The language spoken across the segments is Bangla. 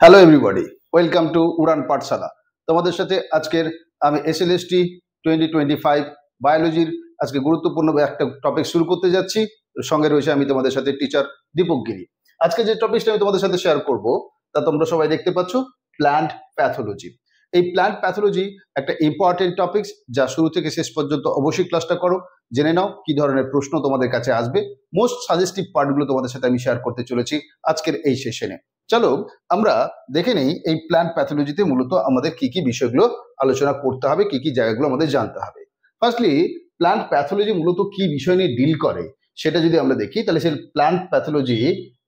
হ্যালো এভরিবডি, ওয়েলকাম টু উড়ান পাঠশালা। তোমাদের সাথে আজকের আমি এসএলএসটি 2025 বায়োলজির আজকে গুরুত্বপূর্ণ একটা টপিক শুরু করতে যাচ্ছি। সঙ্গে রয়েছে আমি তোমাদের সাথে টিচার দীপক গিরি। আজকে যে টপিকটা আমি তোমাদের সাথে শেয়ার করব তা তোমরা সবাই দেখতে পাচ্ছ, প্ল্যান্ট প্যাথোলজি। এই প্ল্যান্ট প্যাথোলজি একটা ইম্পর্টেন্ট টপিক, যা শুরু থেকে শেষ পর্যন্ত অবশ্যই ক্লাসটা করো, জেনে নাও কি ধরনের প্রশ্ন তোমাদের কাছে আসবে। মোস্ট সাজেস্টিভ পার্টগুলো তোমাদের সাথে আমি শেয়ার করতে চলেছি আজকের এই সেশনে। চলো আমরা দেখে নেই এই প্ল্যান্ট প্যাথোলজিতে মূলত আমাদের কি কি বিষয়গুলো আলোচনা করতে হবে, কি কি জায়গাগুলো আমাদের জানতে হবে। ফার্স্টলি, প্ল্যান্ট প্যাথোলজি মূলত কি বিষয় নিয়ে ডিল করে সেটা যদি আমরা দেখি, তাহলে সেই plant pathology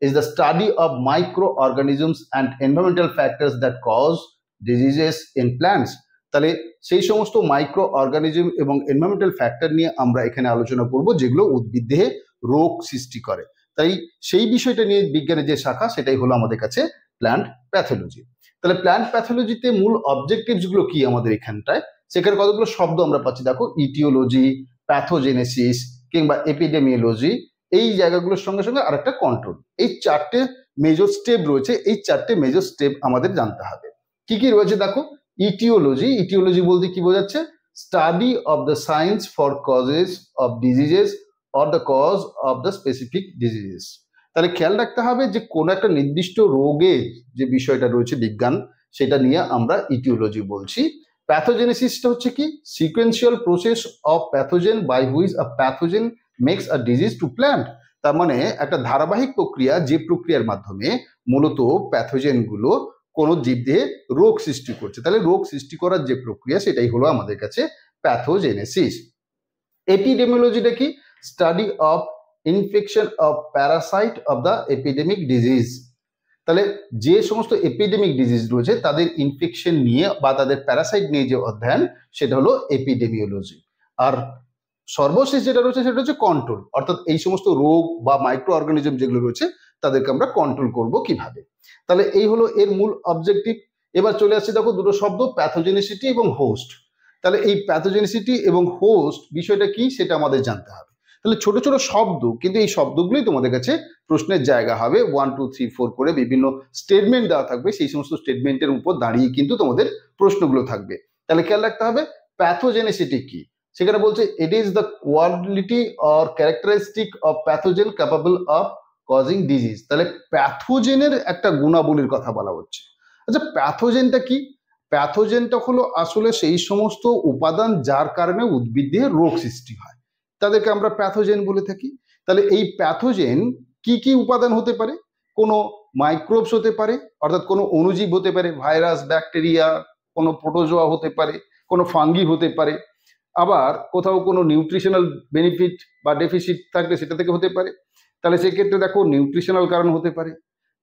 is the study of micro organisms and environmental factors that cause diseases in plants. তাহলে সেই সমস্ত মাইক্রো অর্গানিজম এবং এনভায়রনমেন্টাল ফ্যাক্টর নিয়ে আমরা এখানে আলোচনা করব, যেগুলো উদ্ভিদ দেহে রোগ সৃষ্টি করে। তাই সেই বিষয়টা নিয়ে বিজ্ঞানের যে শাখা, সেটাই হলো আমাদের কাছে প্ল্যান্ট প্যাথোলজি। তাহলে প্ল্যান্ট প্যাথোলজিতে মূল অবজেক্টিভস গুলো কি আমাদের এখানটায়, সেখানে কতগুলো শব্দ আমরা পাচ্ছি দেখো, ইটিওলজি, প্যাথোজেনেসিস কিংবা এপিডেমিওলজি। এই জায়গাগুলোর সঙ্গে সঙ্গে আরেকটা কন্ট্রোল। এই চারটে মেজর স্টেপ রয়েছে, এই চারটে মেজর স্টেপ আমাদের জানতে হবে। কি কি রয়েছে দেখো, ইটিওলজি। ইটিওলজি বলতে কি বোঝাচ্ছে? Study of the science for causes of diseases or the cause of the specific diseases. তাহলে খেয়াল রাখতে হবে যে কোনো একটা নির্দিষ্ট রোগের যে বিষয়টা রয়েছে বিজ্ঞান, সেটা নিয়ে আমরা ইটিওলজি বলছি। প্যাথোজেনেসিসটা হচ্ছে কি? Sequential process of pathogen by which a pathogen makes a disease to plant. তার মানে একটা ধারাবাহিক প্রক্রিয়া, যে প্রক্রিয়ার মাধ্যমে মূলত প্যাথোজেনগুলো কোনো জীবদেহে রোগ সৃষ্টি করছে। তাহলে রোগ সৃষ্টি করার যে প্রক্রিয়া, সেটাই হলো আমাদের কাছে প্যাথোজেনেসিস। এপিডেমিওলজিটা কি? Study of infection of Parasite of the epidemic disease. তাহলে যে সমস্ত এপিডেমিক ডিজিজ রয়েছে তাদের ইনফেকশন নিয়ে বা তাদের প্যারাসাইট নিয়ে যে অধ্যয়ন, সেটা হলো এপিডেমিওলজি। আর সর্বশেষ যেটা রয়েছে সেটা হচ্ছে কন্ট্রোল, অর্থাৎ এই সমস্ত রোগ বা মাইক্রো অর্গানিজম যেগুলো রয়েছে তাদেরকে আমরা কন্ট্রোল করব কিভাবে। তাহলে এই হলো এর মূল অবজেক্টিভ। এবার চলে আসছে দেখো দুটো শব্দ, প্যাথোজেনিসিটি এবং হোস্ট। তাহলে এই প্যাথোজেনিসিটি এবং হোস্ট বিষয়টা কি সেটা আমাদের জানতে হবে। তাহলে ছোট ছোট শব্দ, কিন্তু এই শব্দগুলোই তোমাদের কাছে প্রশ্নের জায়গা হবে। 1 2 3 4 করে বিভিন্ন স্টেটমেন্ট দেওয়া থাকবে, সেই সমস্ত স্টেটমেন্টের উপর দাঁড়িয়ে কিন্তু তোমাদের প্রশ্নগুলো থাকবে। তাহলে খেয়াল রাখতে হবে প্যাথোজেনিসিটি কি। সেখানে বলছে ইট is the quality or characteristic of pathogen capable of causing disease. তাহলে প্যাথোজেনের একটা গুণাবলীর কথা বলা হচ্ছে। আচ্ছা, প্যাথোজেনটা কি? প্যাথোজেনটা হলো আসলে সেই সমস্ত উপাদান যার কারণে উদ্ভিদ দেহে রোগ সৃষ্টি হয়, তাদেরকে আমরা প্যাথোজেন বলে থাকি। তাহলে এই প্যাথোজেন কি কি উপাদান হতে পারে? কোনো মাইক্রোবস হতে পারে, অর্থাৎ কোনো অণুজীব হতে পারে, ভাইরাস, ব্যাকটেরিয়া, কোনো প্রোটোজোয়া হতে পারে, কোনো ফাঙ্গি হতে পারে। আবার কোথাও কোনো নিউট্রিশনাল বেনিফিট বা ডেফিসিট থাকলে সেটা থেকে হতে পারে। তাহলে সেক্ষেত্রে দেখো নিউট্রিশনাল কারণ হতে পারে।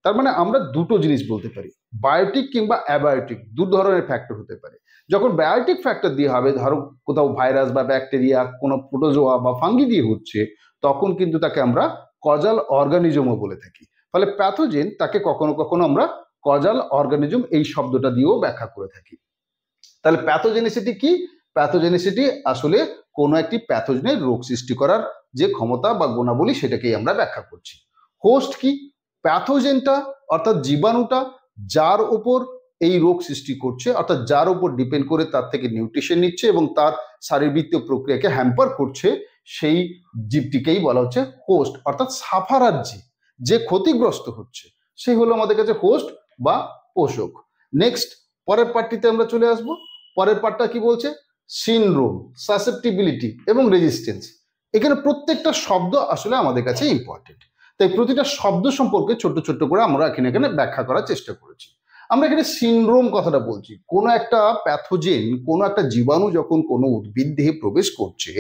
তার মানে আমরা দুটো জিনিস বলতে পারি, বায়োটিক কিংবা অ্যাবায়োটিক, দু ধরনের ফ্যাক্টর হতে পারে। যখন বায়োটিক ফ্যাক্টর দিয়ে হবে, ধরো কোথাও ভাইরাস বা ব্যাকটেরিয়া, কোনো প্রোটোজোয়া বা ফাঙ্গি দিয়ে হচ্ছে, তখন কিন্তু তাকে আমরা কজাল অর্গানিজমও বলে থাকি। ফলে প্যাথোজেন তাকে কখনো কখনো আমরা কজাল অর্গানিজম এই শব্দটা দিয়েও ব্যাখ্যা করে থাকি। তাহলে প্যাথোজেনিসিটি কি? প্যাথোজেনিসিটি আসলে কোনো একটি প্যাথোজেনের রোগ সৃষ্টি করার যে ক্ষমতা বা গুণাবলী, সেটাকেই আমরা ব্যাখ্যা করছি। হোস্ট কি? প্যাথোজেনটা অর্থাৎ জীবাণুটা যার উপর এই রোগ সৃষ্টি করছে, অর্থাৎ যার উপর ডিপেন্ড করে তার থেকে নিউট্রিশন নিচ্ছে এবং তার শারীরবৃত্তীয় প্রক্রিয়াকে হ্যাম্পার করছে, সেই জীবটিকেই বলা হচ্ছে হোস্ট, অর্থাৎ সাফারার জীব, যে ক্ষতিগ্রস্ত হচ্ছে, সেই হলো আমাদের কাছে হোস্ট বা পোষক। নেক্সট, পরের পার্টটিতে আমরা চলে আসবো। পরের পার্টটা কি বলছে? সিনড্রোম, সাসেপ্টিবিলিটি এবং রেজিস্ট্যান্স। এখানে প্রত্যেকটা শব্দ আসলে আমাদের কাছে ইম্পর্টেন্ট, তাই প্রতিটা শব্দ সম্পর্কে ছোট্ট ছোট্ট করে আমরা এখানে ব্যাখ্যা করার চেষ্টা করেছি। আমরা এখানে সিনড্রোম কথাটা বলছি, কোনো একটা প্যাথোজেন, কোনো একটা জীবাণু যখন কোনো উদ্ভিদ দেহে প্রবেশ করছে,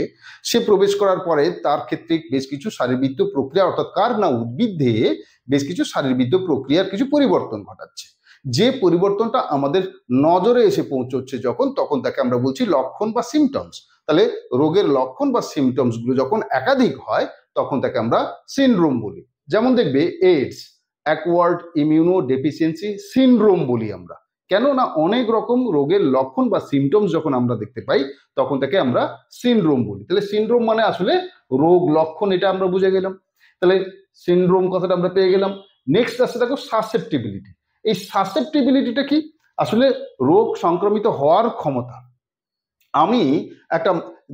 সে প্রবেশ করার পরে তার ক্ষেত্রে বেশ কিছু শারীরবৃত্তীয় প্রক্রিয়া, অর্থাৎ কার না উদ্ভিদ দেহে বেশ কিছু শারীরবৃত্তীয় প্রক্রিয়ার কিছু পরিবর্তন ঘটাচ্ছে। যে পরিবর্তনটা আমাদের নজরে এসে পৌঁছচ্ছে যখন, তখন তাকে আমরা বলছি লক্ষণ বা সিমটমস। তাহলে রোগের লক্ষণ বা সিমটমস গুলো যখন একাধিক হয়, তখন তাকে আমরা সিনড্রোম বলি। যেমন দেখবে AIDS, acquired immuno deficiency syndrome বলি আমরা। কেন না অনেক রকম রোগের লক্ষণ বা সিমটমস যখন আমরা দেখতে পাই, তখন তাকে আমরা সিনড্রোম বলি। তাহলে সিনড্রোম মানে আসলে রোগ লক্ষণ, এটা আমরা বুঝে গেলাম। তাহলে সিনড্রোম কথাটা আমরা পেয়ে গেলাম। নেক্সট আসছে দেখো সাসেপ্টিবিলিটি। এই সাসেপ্টিবিলিটিটা কি? আসলে রোগ সংক্রমিত হওয়ার ক্ষমতা। আমি একটা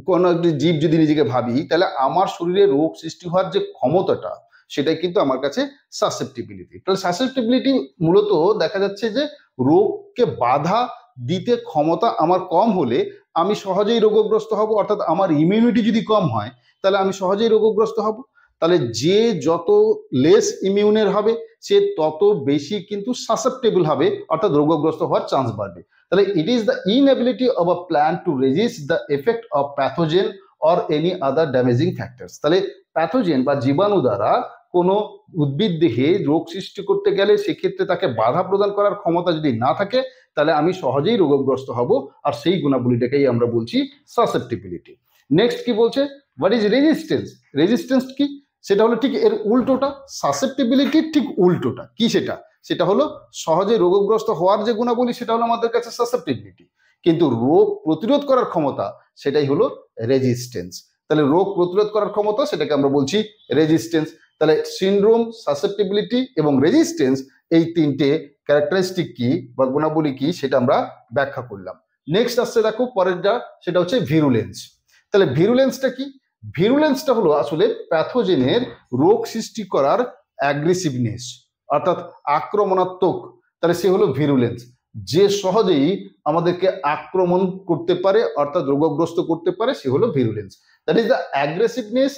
কোনো একটি জীব যদি নিজেকে ভাবি, তাহলে আমার শরীরে রোগ সৃষ্টি হওয়ার যে ক্ষমতাটা, সেটাই কিন্তু আমার কাছে সাসেপ্টিবিলিটি। তাহলে সাসেপ্টিবিলিটি মূলত দেখা যাচ্ছে যে রোগকে বাধা দিতে ক্ষমতা আমার কম হলে আমি সহজেই রোগগ্রস্ত হব, অর্থাৎ আমার ইমিউনিটি যদি কম হয় তাহলে আমি সহজেই রোগগ্রস্ত হব। তাহলে যে যত লেস ইমিউনের হবে সে তত বেশি কিন্তু সাসেপ্টেবল হবে, অর্থাৎ রোগগ্রস্ত হওয়ার চান্স বাড়বে। তাহলে ইট is the inability of a plant two resist the effect of pathogen or any other damaging factors. তাহলে প্যাথোজেন বা জীবাণু দ্বারা কোনো উদ্ভিদ দেহে রোগ সৃষ্টি করতে গেলে সেক্ষেত্রে তাকে বাধা প্রদান করার ক্ষমতা যদি না থাকে তাহলে আমি সহজেই রোগগ্রস্ত হব, আর সেই গুণাবলীটাকেই আমরা বলছি সাসেপ্টিবিলিটি। নেক্সট কি বলছে, হোয়াট ইজ রেজিস্ট্যান্স? রেজিস্ট্যান্স কি? সেটা হলো ঠিক এর উল্টোটা, সাসেপ্টিবিলিটির ঠিক উল্টোটা। কি সেটা? সেটা হলো সহজে রোগগ্রস্ত হওয়ার যে গুণাবলী সেটা হলো আমাদের কাছে সাসেপ্টিবিলিটি, কিন্তু রোগ প্রতিরোধ করার ক্ষমতা সেটাই হলো রেজিস্ট্যান্স। তাহলে রোগ প্রতিরোধ করার ক্ষমতা সেটাকে আমরা বলছি রেজিস্ট্যান্স। তাহলে সিনড্রোম, সাসেপ্টিবিলিটি এবং রেজিস্ট্যান্স এই তিনটে ক্যারেক্টারিস্টিক কি বা গুণাবলী কি সেটা আমরা ব্যাখ্যা করলাম। নেক্সট আসছে দেখো পরেরটা, সেটা হচ্ছে ভিরুলেন্স। তাহলে ভিরুলেন্সটা কি? ভিরুলেন্সটা হলো আসলে প্যাথোজেনের রোগ সৃষ্টি করার অ্যাগ্রেসিভনেস, অর্থাৎ আক্রমণাত্মক। তাহলে সে হলো ভিরুলেন্স, যে সহজেই আমাদেরকে আক্রমণ করতে পারে অর্থাৎ রোগগ্রস্ত করতে পারে, সে হলো virulence. That is the aggressiveness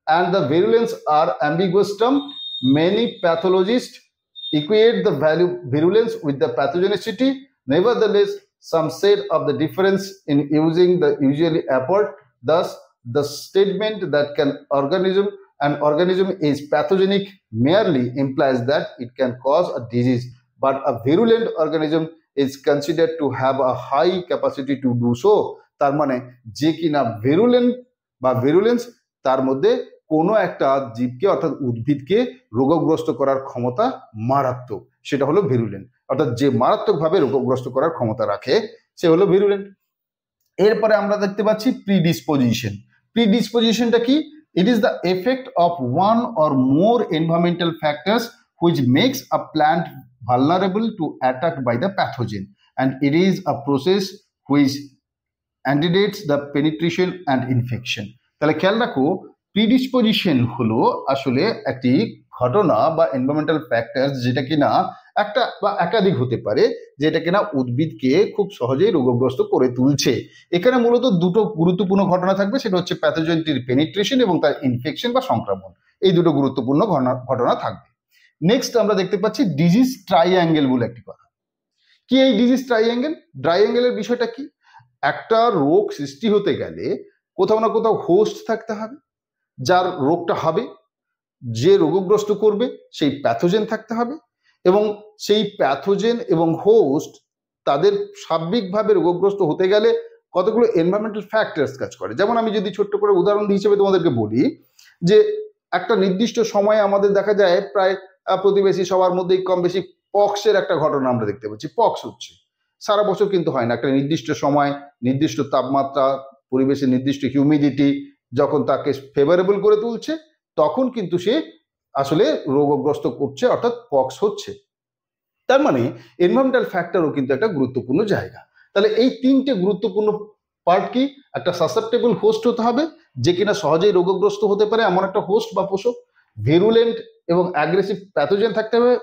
and the virulence are ambiguous term. Many pathologists equate the virulence with the pathogenicity. Nevertheless, some said of the difference in using the usually apart. Thus, the statement that an organism is pathogenic merely implies that it can cause a disease, but a virulent organism is considered to have a high capacity to do so. তার মানে যে কিনা virulent বা virulence তার মধ্যে কোনো একটা জীবকে অর্থাৎ উদ্ভিদকে রোগগ্রস্ত করার ক্ষমতা মারাত্মক, সেটা হলো ভিরুলেন্ট। অর্থাৎ যে মারাত্মকভাবে রোগগ্রস্ত করার ক্ষমতা রাখে সে হলো ভিরুলেন্ট। এরপরে আমরা দেখতে পাচ্ছি প্রিডিসপোজিশন। প্রিডিসপোজিশনটা কি? It is the effect of one or more environmental factors which makes a plant vulnerable to attack by the pathogen, and it is a process which antedates the penetration and infection. তাহলে খেয়াল রাখো, প্রিডিসপোজিশন হলো আসলে একটি ঘটনা বা এনভায়রনমেন্টাল ফ্যাক্টর যেটা কিনা একটা বা একাধিক হতে পারে, যেটা কিনা উদ্ভিদকে খুব সহজেই রোগগ্রস্ত করে তুলছে। এখানে মূলত দুটো গুরুত্বপূর্ণ ঘটনা থাকবে, সেটা হচ্ছে প্যাথোজেনটির পেনিট্রেশন এবং তার ইনফেকশন বা সংক্রমণ। এই দুটো গুরুত্বপূর্ণ ঘটনা থাকবে। নেক্সট আমরা দেখতে পাচ্ছি ডিজিজ ট্রাইঅ্যাঙ্গেল বলে একটি কথা। কি এই ডিজিজ ট্রাইঅ্যাঙ্গেল? ট্রাইঅ্যাঙ্গেলের বিষয়টা কি? একটা রোগ সৃষ্টি হতে গেলে কোথাও না কোথাও হোস্ট থাকতে হবে, যার রোগটা হবে, যে রোগগ্রস্ত করবে সেই প্যাথোজেন থাকতে হবে, এবং সেই প্যাথোজেন এবং হোস্ট তাদের সার্বিকভাবে রোগগ্রস্ত হতে গেলে কতগুলো এনভায়রনমেন্টাল ফ্যাক্টরস কাজ করে। যেমন আমি যদি ছোট্ট করে উদাহরণ হিসেবে তোমাদেরকে বলি, যে একটা নির্দিষ্ট সময়ে আমাদের দেখা যায় প্রায় প্রতিবেশী সবার মধ্যেই কম বেশি পক্সের একটা ঘটনা আমরা দেখতে পাচ্ছি। পক্স হচ্ছে সারা বছর কিন্তু হয় না, একটা নির্দিষ্ট সময়, নির্দিষ্ট তাপমাত্রা, পরিবেশের নির্দিষ্ট হিউমিডিটি যখন তাকে ফেভারেবল করে তুলছে তখন কিন্তু সে আসলে রোগগ্রস্ত করছে, অর্থাৎ পক্স হচ্ছে। তার মানে এনভায়রনমেন্টাল ফ্যাক্টরও কিন্তু একটা গুরুত্বপূর্ণ জায়গা। তাহলে এই তিনটে গুরুত্বপূর্ণ পার্ট কি? একটা সাসেপ্টেবল হোস্ট হতে হবে, যে কিনা সহজেই রোগগ্রস্ত হতে পারে এমন একটা হোস্ট বা পোষক। ভিরুলেন্ট এবং অ্যাগ্রেসিভ প্যাথোজেন থাকতে হবে,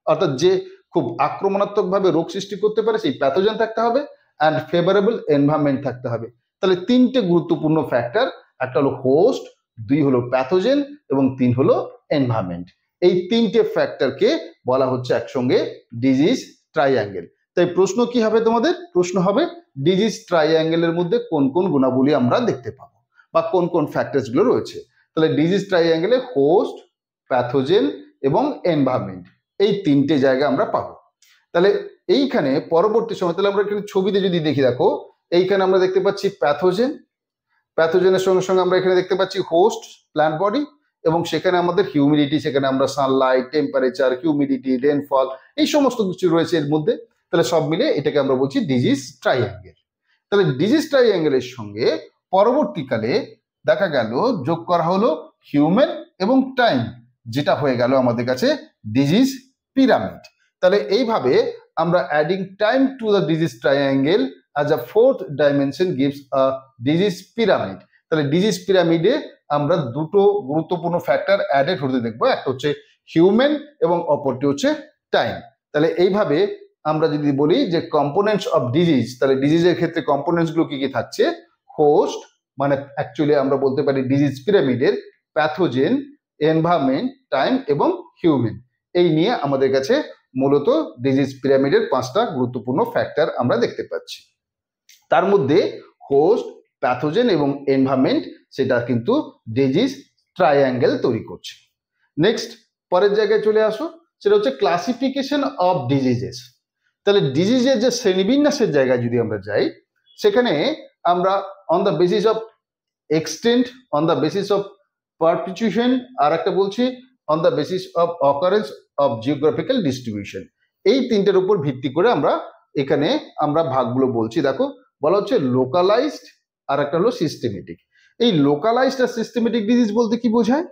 অর্থাৎ যে খুব আক্রমণাত্মকভাবে রোগ সৃষ্টি করতে পারে সেই প্যাথোজেন থাকতে হবে, অ্যান্ড ফেভারেবল এনভায়রনমেন্ট থাকতে হবে। তাহলে তিনটে গুরুত্বপূর্ণ ফ্যাক্টর, একটা হলো হোস্ট, দুই হলো প্যাথোজেন এবং তিন হলো এনভায়রনমেন্ট। এই তিনটে ফ্যাক্টরকে বলা হচ্ছে একসঙ্গে ডিজিজ ট্রাইঅ্যাঙ্গেল। তাই প্রশ্ন কি হবে তোমাদের? প্রশ্ন হবে ডিজিজ ট্রাইঅ্যাঙ্গেলের মধ্যে কোন কোন গুণাবলী আমরা দেখতে পাবো বা কোন কোন ফ্যাক্টরস গুলো রয়েছে। তাহলে ডিজিজ ট্রাইঅ্যাঙ্গেলে হোস্ট, প্যাথোজেন এবং এনভায়রনমেন্ট এই তিনটে জায়গা আমরা পাবো। তাহলে এইখানে পরবর্তী সময়, তাহলে আমরা এখানে ছবিতে যদি দেখি, দেখো এইখানে আমরা দেখতে পাচ্ছি প্যাথোজেন, প্যাথোজেনের সঙ্গে সঙ্গে আমরা এখানে দেখতে পাচ্ছি হোস্ট, প্ল্যান্ট বডি, এবং সেখানে আমাদের হিউমিডিটি, সেখানে আমরা সানলাইট, টেম্পারেচার, হিউমিডিটি, রেনফল এই সমস্ত কিছু রয়েছে এর মধ্যে। তাহলে সব মিলে এটাকে আমরা বলছি ডিজিজ ট্রাইঅ্যাঙ্গেল। তাহলে ডিজিজ ট্রাইঅ্যাঙ্গেলের সঙ্গে পরবর্তীকালে দেখা গেল যোগ করা হলো হিউম্যান এবং টাইম, যেটা হয়ে গেল আমাদের কাছে ডিজিজ পিরামিড। তাহলে এইভাবে আমরা adding time to the disease triangle as a fourth dimension gives a disease pyramid. তাহলে ডিজিজ পিরামিডে আমরা দুটো গুরুত্বপূর্ণ ফ্যাক্টর অ্যাডেড হতে দেখবো, একটা হচ্ছে হিউম্যান এবং অপরটি হচ্ছে টাইম। তাহলে এইভাবে আমরা যদি বলি যে কম্পোনেন্টস অফ ডিজিজ, তাহলে ডিজিজের ক্ষেত্রে কম্পোনেন্টস গুলো কি কি থাকছে, হোস্ট মানে অ্যাকচুয়ালি আমরা বলতে পারি ডিজিজ পিরামিডের প্যাথোজেন, এনভায়রনমেন্ট, টাইম এবং হিউম্যান, এই নিয়ে আমাদের কাছে মূলত ডিজিজ পিরামিডের 5টা গুরুত্বপূর্ণ ফ্যাক্টর আমরা দেখতে পাচ্ছি। তার মধ্যে হোস্ট, প্যাথোজেন এবং এনভায়রনমেন্ট সেটা কিন্তু ডিজিজ ট্রায়াঙ্গেল তৈরি করছে। নেক্সট পরের জায়গায় চলে আসো, সেটা হচ্ছে ক্লাসিফিকেশন অফ ডিজিজেস। তাহলে ডিজিজের যে শ্রেণীবিন্যাসের জায়গায় যদি আমরা যাই, সেখানে আমরা on the basis of extent, on the basis of perpetuation, আর একটা বলছি on the basis of occurrence of geographical distribution, এই তিনটের উপর ভিত্তি করে আমরা এখানে আমরা ভাগগুলো বলছি। দেখো বলা হচ্ছে লোকালাইজড আর একটা হলো সিস্টেমেটিক। এই লোকালাইজড আর সিস্টেমেটিক ডিজিজ বলতে কি বোঝায়?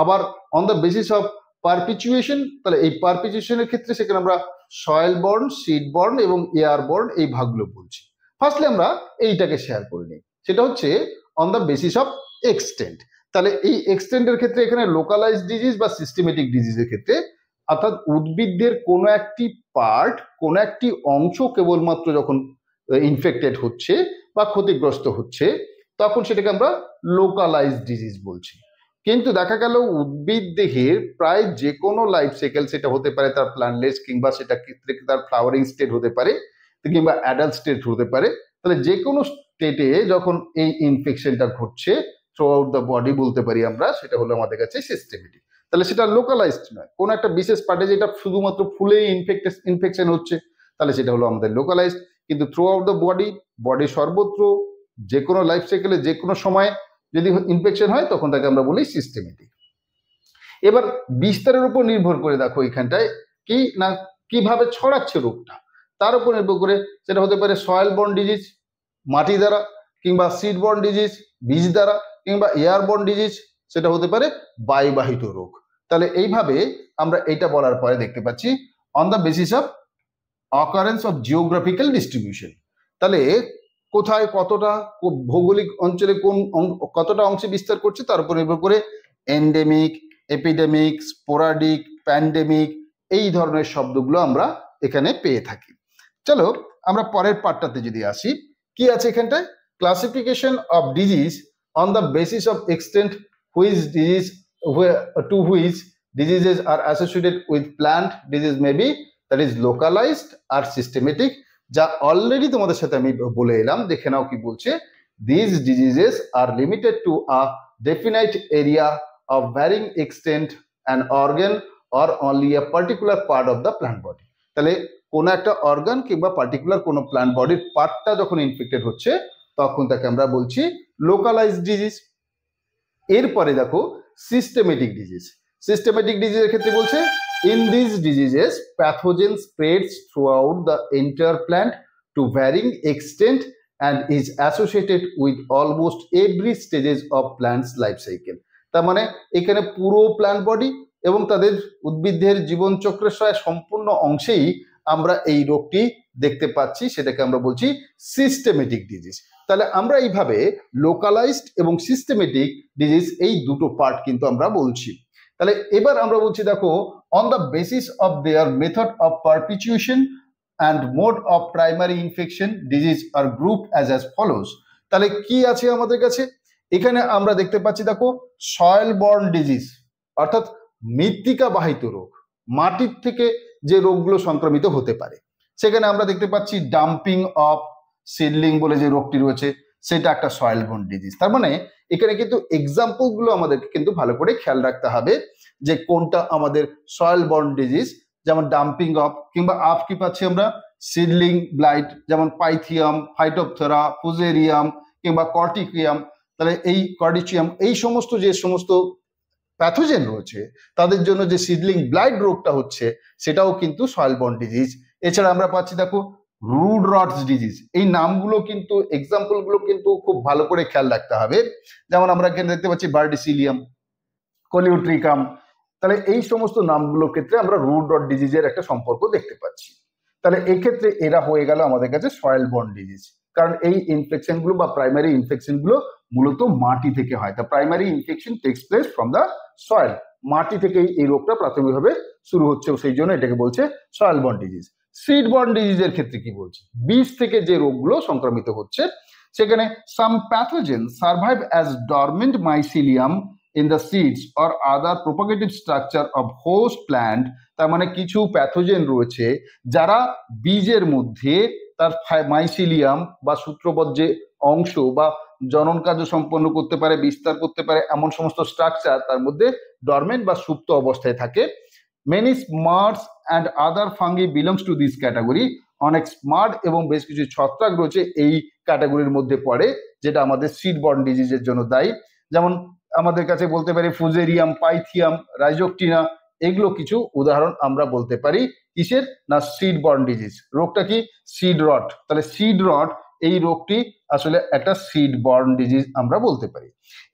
আবার অন দ্য বেসিস অফ পারপিচুয়েশন, তাহলে এই পারপিচুয়েশনের ক্ষেত্রে সেখানে আমরা সয়েল বর্ন, সিড বর্ন এবং এয়ার বর্ন এই ভাগগুলো বলছি। ফার্স্টলি আমরা এইটাকে শেয়ার করে নিই, সেটা হচ্ছে on the basis of extent. তাহলে এই এক্সটেন্টের ক্ষেত্রে এখানে লোকালাইজড ডিজিজ বা সিস্টেমেটিক ডিজিজের ক্ষেত্রে অর্থাৎ উদ্ভিদের কোনো একটি পার্ট, কোনো একটি অংশ কেবলমাত্র যখন ইনফেক্টেড হচ্ছে বা ক্ষতিগ্রস্ত হচ্ছে, তখন সেটাকে আমরা লোকালাইজড ডিজিজ বলছি। কিন্তু দেখা গেল উদ্ভিদ দেহের প্রায় যে কোনো লাইফ সাইকেল, সেটা হতে পারে তার প্ল্যান্টলেস, কিংবা সেটা ক্ষেত্রে তার ফ্লাওয়ারিং স্টেট হতে পারে, কিংবা অ্যাডাল্ট স্টেট হতে পারে, তাহলে যে কোনো স্টেটে যখন এই ইনফেকশনটা ঘটছে থ্রু আউট দ্য বডি বলতে পারি আমরা, সেটা হলো আমাদের কাছে সিস্টেমেটিক। তাহলে সেটা লোকালাইজড নয়, কোনো একটা বিশেষ পার্টে যেটা শুধুমাত্র ফুলেই ইনফেকশন হচ্ছে, তাহলে সেটা হলো আমাদের লোকালাইজড। কিন্তু থ্রু আউট দ্য বডি সর্বত্র যে কোনো লাইফ সাইকেলে যে কোনো সময় যদি ইনফেকশন হয়, তখন তাকে আমরা বলি সিস্টেমেটিক। এবার বিস্তারের উপর নির্ভর করে দেখো এখানটায় কি না কিভাবে ছড়াচ্ছে রোগটা, তার উপর নির্ভর করে সেটা হতে পারে সয়েল বর্ন ডিজিজ মাটি দ্বারা, কিংবা সিড বর্ন ডিজিজ বীজ দ্বারা, কিংবা এয়ার বর্ন ডিজিজ সেটা হতে পারে বায়ুবাহিত রোগ। তাহলে এইভাবে আমরা এটা বলার পরে দেখতে পাচ্ছি on the basis of occurrence of geographical distribution. তাহলে কোথায় কতটা ভৌগোলিক অঞ্চলে কোন কতটা অংশে বিস্তার করছে তার উপর নির্ভর করে এন্ডেমিক, এপিডেমিক, স্পোরাডিক, প্যান্ডেমিক এই ধরনের শব্দগুলো আমরা এখানে পেয়ে থাকি। চলো আমরা পরের পার্টটাতে যদি আসি, কি আছে এখানটায়, classification of disease on the basis of extent which disease to which diseases are associated with plant disease may be, that is localised or systematic, যা অলরেডি তোমাদের সাথে আমি বলে এলাম। দেখে নাও কি বলছে, this diseases are limited to a definite area of varying extent and organ or only a particular part of the plant body. তাহলে কোনো একটা অর্গান কিংবা পার্টিকুলার কোনো প্ল্যান্ট বডির পার্টটা যখন ইনফেক্টেড হচ্ছে, তখন তাকে আমরা বলছি লোকালাইজড ডিজিজ। এরপরে দেখো সিস্টেমেটিক ডিজিজ। সিস্টেমেটিক ডিজিজের ক্ষেত্রে বলছে in these diseases pathogen spreads throughout the entire plant to varying extent and is associated with almost every stages of plant's life cycle। তার মানে এখানে পুরো প্ল্যান্ট বডি এবং তাদের উদ্ভিদের জীবনচক্রের সম্পূর্ণ অংশেই আমরা এই রোগটি দেখতে পাচ্ছি, সেটাকে আমরা বলছি সিস্টেমেটিক ডিজিজ। তাহলে আমরা এইভাবে লোকালাইজড এবং সিস্টেমেটিক ডিজিজ এই দুটো পার্ট কিন্তু আমরা বলছি। তাহলে এবার আমরা বলছি দেখো on the basis of their method of perpetuation and mode of primary infection disease are grouped as follows। তাহলে কি আছে আমাদের কাছে এখানে আমরা দেখতে পাচ্ছি, দেখো সয়েল বর্ন ডিজিজ অর্থাৎ মৃত্তিকা বাহিত রোগ, মাটির থেকে যে রোগগুলো সংক্রমিত হতে পারে, সেখানে আমরা দেখতে পাচ্ছি ডাম্পিং অফ সিডলিং বলে যে রোগটি রয়েছে, সেটা একটা সয়েল বর্ন ডিজিজ। তার মানে এখানে কিন্তু এক্সাম্পল গুলো আমাদেরকে কিন্তু ভালো করে খেয়াল রাখতে হবে যে কোনটা আমাদের সয়েল বর্ন ডিজিজ, যেমন ডাম্পিং অফ, কিংবা আপ কি পাচ্ছি আমরা সিডলিং ব্লাইট, যেমন পাইথিয়াম, ফাইটোপথেরা, ফুজেরিয়াম কিংবা কর্টিকিয়াম। তাহলে এই কর্ডিচিয়াম এই সমস্ত যে সমস্ত প্যাথোজেন রয়েছে তাদের জন্য যে সিডলিং ব্লাইট রোগটা হচ্ছে, সেটাও কিন্তু সয়েল বর্ন ডিজিজ। এছাড়া আমরা পাচ্ছি দেখো রুট রটস ডিজিজ। এই নামগুলো কিন্তু এক্সাম্পল গুলো কিন্তু খুব ভালো করে খেয়াল রাখতে হবে। যেমন আমরা এখানে দেখতে পাচ্ছি বার্ডিসিলিয়াম, কলিউট্রিকাম, তাহলে এই সমস্ত নামগুলোর ক্ষেত্রে আমরা রুট ডট ডিজিজের একটা সম্পর্ক দেখতে পাচ্ছি। তাহলে এক্ষেত্রে এরা হয়ে গেল আমাদের কাছে সয়েল বর্ন ডিজিজ, কারণ এই ইনফেকশন গুলো বা প্রাইমারি ইনফেকশন গুলো মূলত মাটি থেকে হয়। The primary infection takes place from the soil, মাটি থেকেই এই রোগটা প্রাথমিকভাবে শুরু হচ্ছে, সেই জন্য এটাকে বলছে soil borne disease. Seed borne ডিজিজের ক্ষেত্রে কি বলছে, বীজ থেকে যে রোগগুলো সংক্রমিত হচ্ছে সেখানে some pathogen survive as dormant mycelium in the seeds or other propagative structure of host plant, তার মানে কিছু প্যাথোজেন রয়েছে যারা বীজের মধ্যে তার মাইসিলিয়াম বা সূত্রবদ্ধ যে অংশ বা জনন কার্য সম্পন্ন করতে পারে, বিস্তার করতে পারে, এমন সমস্ত স্ট্রাকচার তার মধ্যে ডরমেন্ট বা সুপ্ত অবস্থায় থাকে। Many smarts and other fungi belongs to this category, অনেক স্মার্ট এবং বেশ কিছু ছত্রাক রয়েছে এই ক্যাটাগরির মধ্যে পড়ে, যেটা আমাদের সিড বর্ন ডিজিজের জন্য দায়ী। যেমন আমাদের কাছে বলতে পারি ফুজেরিয়াম, পাইথিয়াম, রাইজোকটিনা, এগুলো কিছু উদাহরণ আমরা বলতে পারি কিসের না সিড বর্ন ডিজিজ। রোগটা কি সিড রট, তাহলে সিড রট এই রোগটি আসলে একটা সিড বর্ন ডিজিজ আমরা বলতে পারি।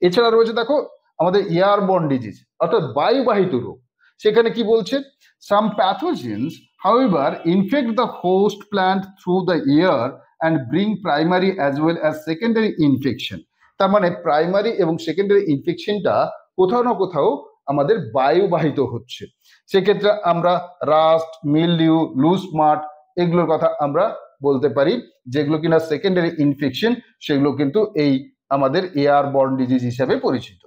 এছাড়া রয়েছে দেখো আমাদের এয়ার বর্ন ডিজিজ অর্থাৎ বায়ুবাহিত রোগ। সেখানে কি বলছে, some pathogens however infect the host plant through the air and bring primary as well as secondary infection. তার মানে প্রাইমারি এবং সেকেন্ডারি ইনফেকশনটা কোথাও না কোথাও আমাদের বায়ুবাহিত হচ্ছে। সেক্ষেত্রে আমরা রাস্ট, মিলডিউ, লুজ মাট এগুলোর কথা আমরা বলতে পারি, যেগুলো কিনা সেকেন্ডারি ইনফেকশন, সেগুলো কিন্তু এই আমাদের এয়ার বর্ন ডিজিজ হিসাবে পরিচিত।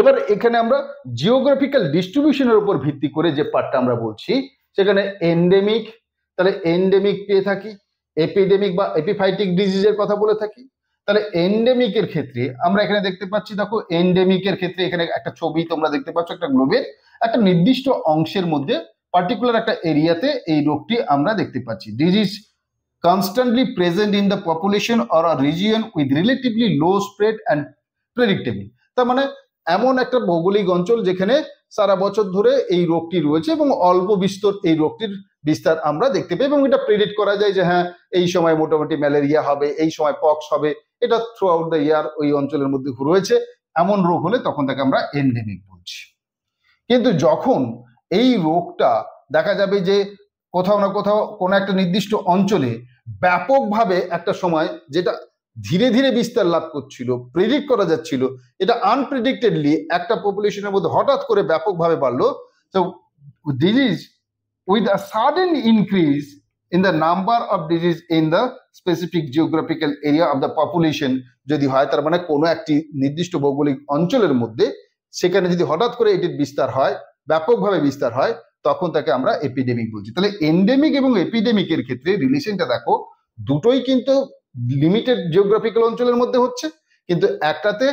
এবার এখানে আমরা জিওগ্রাফিক্যাল ডিস্ট্রিবিউশনের উপর ভিত্তি করে যে পার্টটা আমরা বলছি, সেখানে এন্ডেমিক, তাহলে এন্ডেমিক পেয়ে থাকি, এপিডেমিক বা এপিফাইটিক ডিজিজের কথা বলে থাকি। তাহলে এন্ডেমিকের ক্ষেত্রে আমরা এখানে দেখতে পাচ্ছি, দেখো এন্ডেমিকের ক্ষেত্রে এখানে একটা ছবি তোমরা দেখতে পাচ্ছ, একটা গ্লোবের একটা নির্দিষ্ট অংশের মধ্যে পার্টিকুলার একটা এরিয়াতে এই রোগটি আমরা দেখতে পাচ্ছি। Disease constantly present in the population or a region with relatively low spread and predictable. তার মানে এমন একটা ভৌগোলিক অঞ্চল যেখানে সারা বছর ধরে এই রোগটি রয়েছে এবং অল্প বিস্তর এই রোগটির বিস্তার আমরা দেখতে পাই, এবং এটা প্রেডিক্ট করা যায় যে হ্যাঁ এই সময় মোটামুটি ম্যালেরিয়া হবে, এই সময় পক্স হবে, এটা থ্রু আউট দ্য ইয়ার ওই অঞ্চলের মধ্যে রয়েছে। এমন রোগ হলে তখন তাকে আমরা এন্ডেমিক বলছি। কিন্তু যখন এই রোগটা দেখা যাবে যে কোথাও না কোথাও কোনো একটা নির্দিষ্ট অঞ্চলে ব্যাপকভাবে একটা সময় যেটা ধীরে ধীরে বিস্তার লাভ করছিল, প্রেডিক্ট করা যাচ্ছিল, এটা আনপ্রেডিক্টেডলি একটা পপুলেশনের মধ্যে হঠাৎ করে ব্যাপকভাবে বাড়লো, তো disease with a sudden increase in the number of disease in the specific geographical area of the population যদি হয়, তার মানে কোনো একটি নির্দিষ্ট ভৌগোলিক অঞ্চলের মধ্যে সেখানে যদি হঠাৎ করে এটির বিস্তার হয়, ব্যাপকভাবে বিস্তার হয়, তখন তাকে আমরা এপিডেমিক বলছি। তাহলে এন্ডেমিক এবং এপিডেমিকের ক্ষেত্রে রিলেশনটা দেখো, দুটোই কিন্তু লিমিটেড জিওগ্রাফিক্যাল অঞ্চলের মধ্যে হচ্ছে, কিন্তু একটাতে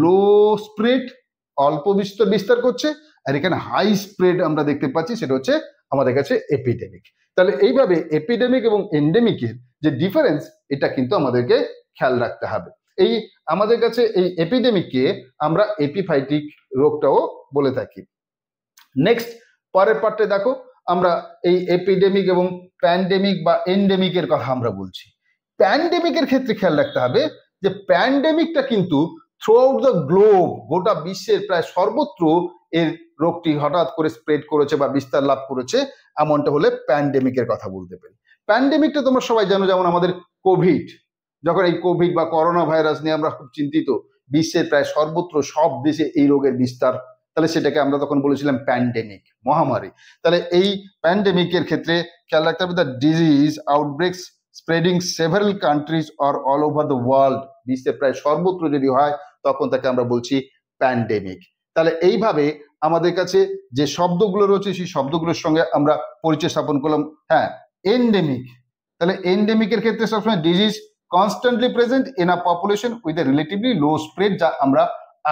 লো স্প্রেড অল্প বিস্তার করছে, আর এখানে হাই স্প্রেড আমরা দেখতে পাচ্ছি, সেটা হচ্ছে আমাদের কাছে এপিডেমিক। তাহলে এইভাবে এপিডেমিক এবং এন্ডেমিকের যে ডিফারেন্স, এটা কিন্তু আমাদেরকে খেয়াল রাখতে হবে। এই আমাদের কাছে এই এপিডেমিককে আমরা এপিফাইটিক রোগটাও বলে থাকি। নেক্সট পরের পার্টে দেখো আমরা এই এপিডেমিক এবং প্যান্ডেমিক বা এন্ডেমিকের কথা আমরা বলছি। প্যান্ডেমিকের ক্ষেত্রে খেয়াল রাখতে হবে যে প্যান্ডেমিকটা কিন্তু থ্রু আউট দ্য গ্লোব, গোটা বিশ্বের প্রায় সর্বত্র এর রোগটি হঠাৎ করে স্প্রেড করেছে বা বিস্তার লাভ করেছে, এমনটা হলে প্যান্ডেমিকের কথা বলতে পারি। প্যান্ডেমিকটা তোমরা সবাই জানো, যেমন আমাদের কোভিড, যখন এই কোভিড বা করোনা ভাইরাস নিয়ে আমরা খুব চিন্তিত, বিশ্বের প্রায় সর্বত্র সব দেশে এই রোগের বিস্তার, তাহলে সেটাকে আমরা তখন বলেছিলাম প্যান্ডেমিক, মহামারী। তাহলে এই প্যান্ডেমিকের ক্ষেত্রে খেয়াল রাখতে হবে the disease আউটব্রেকস spreading several countries or all over the world, বিশ্বের প্রায় সর্বত্র যদি হয় তখন তাকে আমরা বলছি প্যান্ডেমিক। তাহলে এইভাবে আমাদের কাছে যে শব্দগুলো রয়েছে সেই শব্দগুলোর সঙ্গে আমরা পরিচয় স্থাপন করলাম। হ্যাঁ, এন্ডেমিক, তাহলে এন্ডেমিকের ক্ষেত্রে সবসময় disease constantly present in a population with a relatively low spread, যা আমরা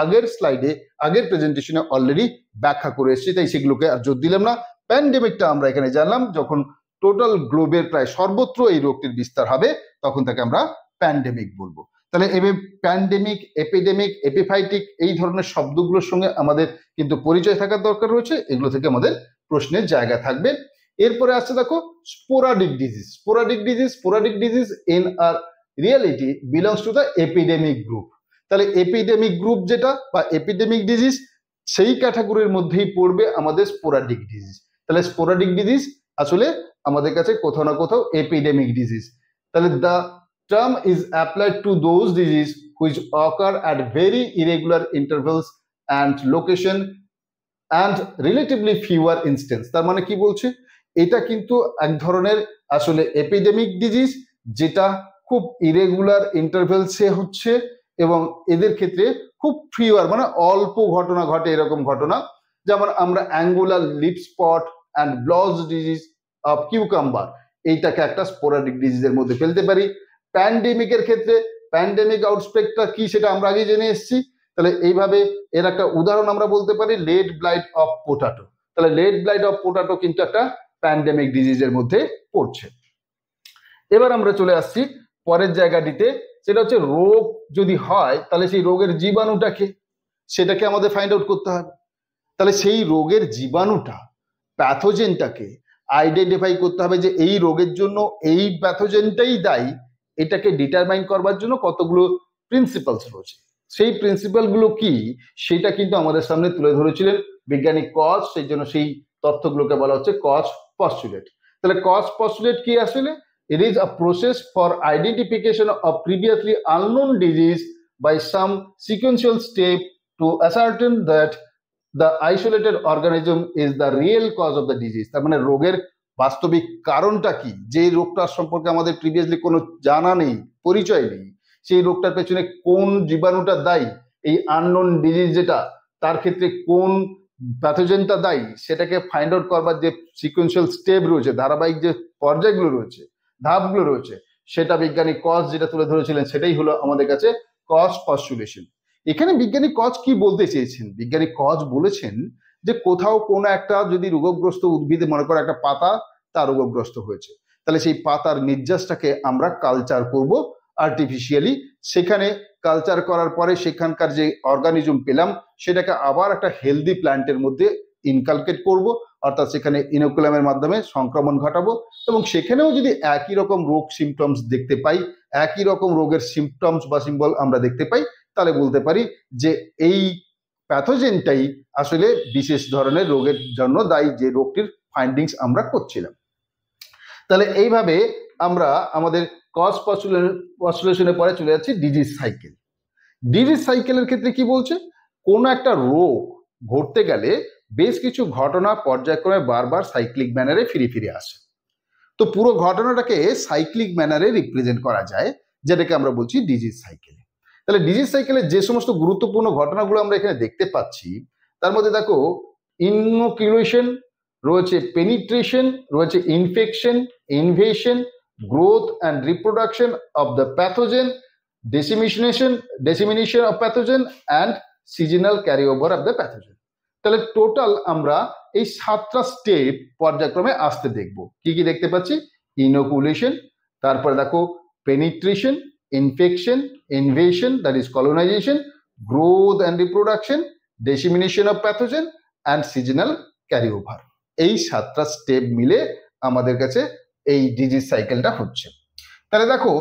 আগের স্লাইডে আগের প্রেজেন্টেশনে অলরেডি ব্যাখ্যা করে এসেছি, তাই সেগুলোকে আর জোর দিলাম না। প্যান্ডেমিকটা আমরা এখানে জানলাম, যখন টোটাল গ্লোবের প্রায় সর্বত্র এই রোগটির বিস্তার হবে তখন তাকে আমরা প্যান্ডেমিক বলবো। তাহলে এবার প্যান্ডেমিক, এপিডেমিক, এপিফাইটিক এই ধরনের শব্দগুলোর সঙ্গে আমাদের কিন্তু পরিচয় থাকার দরকার রয়েছে, এগুলো থেকে আমাদের প্রশ্নের জায়গা থাকবে। এরপরে আসছে দেখো sporadic disease. Sporadic disease in our reality belongs to the epidemic group. তাহলে এপিডেমিক গ্রুপ যেটা বা এপিডেমিক ডিজিজ, সেই ক্যাটাগরির মধ্যেই পড়বে আমাদের স্পোরাডিক ডিজিজ। তাহলে স্পোরাডিক ডিজিজ আসলে আমাদের কাছে কোথাও না কোথাও এপিডেমিক ডিজিজ। তাহলে the term is applied to those disease which occur at very irregular intervals and location and relatively fewer instance. তার মানে কি বলছে, এটা কিন্তু এক ধরনের আসলে এপিডেমিক ডিজিজ, যেটা খুব ইরেগুলার ইন্টারভেলসে হচ্ছে এবং এদের ক্ষেত্রে খুব ফিউয়ার মানে অল্প ঘটনা ঘটে, এরকম ঘটনা। যেমন আমরা angular leaf spot and blotch disease of cucumber, এইটাকে একটা স্পোরাডিক ডিজিজের মধ্যে ফেলতে পারি। প্যান্ডেমিকের ক্ষেত্রে প্যান্ডেমিক আউটব্রেকটা কি সেটা আমরা আগে জেনে এসেছি। তাহলে এইভাবে এর একটা উদাহরণ আমরা বলতে পারি লেড ব্লাইট অফ পোটাটো। তাহলে লেড ব্লাইট অফ পোটাটো কিন্তু একটা প্যান্ডেমিক ডিজিজের মধ্যে পড়ছে। এবার আমরা চলে আসছি পরের জায়গাটিতে, সেটা হচ্ছে রোগ যদি হয় তাহলে সেই রোগের জীবাণুটাকে, সেটাকে আমাদের ফাইন্ড আউট করতে হবে। তাহলে সেই রোগের জীবাণুটা, প্যাথোজেনটাকে আইডেন্টিফাই করতে হবে যে এই রোগের জন্য এই প্যাথোজেনটাই দায়ী। এটাকে ডিটারমাইন করবার জন্য কতগুলো প্রিন্সিপালস রয়েছে, সেই প্রিন্সিপালগুলো কি সেটা কিন্তু আমাদের সামনে তুলে ধরেছিলেন বিজ্ঞানী কজ। সেই জন্য সেই তথ্যগুলোকে বলা হচ্ছে কজ পস্টুলেট। তাহলে কজ পস্টুলেট কি আসলে? It is a process for identification of previously unknown disease by some sequential step to ascertain that the isolated organism is the real cause of the disease. তার মানে রোগের বাস্তবিক কারণটা কি, যে রোগটার সম্পর্কে আমাদের প্রিভিয়াসলি কোনো জানা নেই, পরিচয় নেই, সেই রোগটার পেছনে কোন জীবাণুটা দায়ী, এই আননোন ডিজিজ যেটা, তার ক্ষেত্রে কোন প্যাথোজেনটা দায়ী, সেটাকে ফাইন্ড আউট করবার যে সিকোয়েন্সিয়াল স্টেপ রয়েছে, ধারাবাহিক যে পর্যায়গুলো রয়েছে, ধাপগুলো রয়েছে, সেটা বিজ্ঞানী কজ যেটা তুলে ধরেছিলেন সেটাই হলো আমাদের কাছে কজ পস্টুলেশন। এখানে বিজ্ঞানী কজ কি বলতে চেয়েছেন? বিজ্ঞানী কজ বলেছেন যে কোথাও কোনো একটা যদি রোগগ্রস্ত উদ্ভিদে, মনে করো একটা পাতা তার রোগগ্রস্ত হয়েছে, তাহলে সেই পাতার নির্যাসটাকে আমরা কালচার করব আর্টিফিশিয়ালি। সেখানে কালচার করার পরে সেখানকার যে অর্গানিজম পেলাম সেটাকে আবার একটা হেলদি প্ল্যান্টের মধ্যে ইনকালকেট করব, অর্থাৎ সেখানে ইনোকুলামের মাধ্যমে সংক্রমণ ঘটাবো এবং সেখানেও যদি একই রকম রোগ সিমটমস দেখতে পাই, একই রকম রোগের সিমটমস বা সিম্বল আমরা দেখতে পাই, তাহলে বলতে পারি যে এই প্যাথোজেনটাই আসলে বিশেষ ধরনের রোগের জন্য দায়ী, যে রোগটির ফাইন্ডিংস আমরা করছিলাম। তাহলে এইভাবে আমরা আমাদের কজ পস্টুলেশনের পরে চলে যাচ্ছি ডিজিজ সাইকেল। ডিজিজ সাইকেলের ক্ষেত্রে কি বলছে? কোন একটা রোগ ঘটতে গেলে বেশ কিছু ঘটনা পর্যায়ক্রমে বারবার সাইক্লিক ম্যানারে ফিরে ফিরে আসে। তো পুরো ঘটনাটাকে সাইক্লিক ম্যানারে রিপ্রেজেন্ট করা যায়, যেটাকে আমরা বলছি ডিজিজ সাইকেল। তাহলে ডিজিজ সাইকেলের যে সমস্ত গুরুত্বপূর্ণ ঘটনাগুলো আমরা এখানে দেখতে পাচ্ছি, তার মধ্যে দেখো ইনোকুলেশন রয়েছে, পেনিট্রেশন রয়েছে, infection, invasion, growth and reproduction of the pathogen, dissemination of pathogen and seasonal carryover of the pathogen। তাহলে টোটাল আমরা এই 7টা স্টেপ পর্যায়ক্রমে আসতে দেখব। কি কি দেখতে পাচ্ছি? ইনোকুলেশন, তারপরে দেখো penetration, infection, invasion that is colonisation, growth and reproduction, dissemination of pathogen and seasonal carryover। এই 7টা স্টেপ মিলে আমাদের কাছে এই ডিজিজ সাইকেলটা হচ্ছে। তাহলে দেখো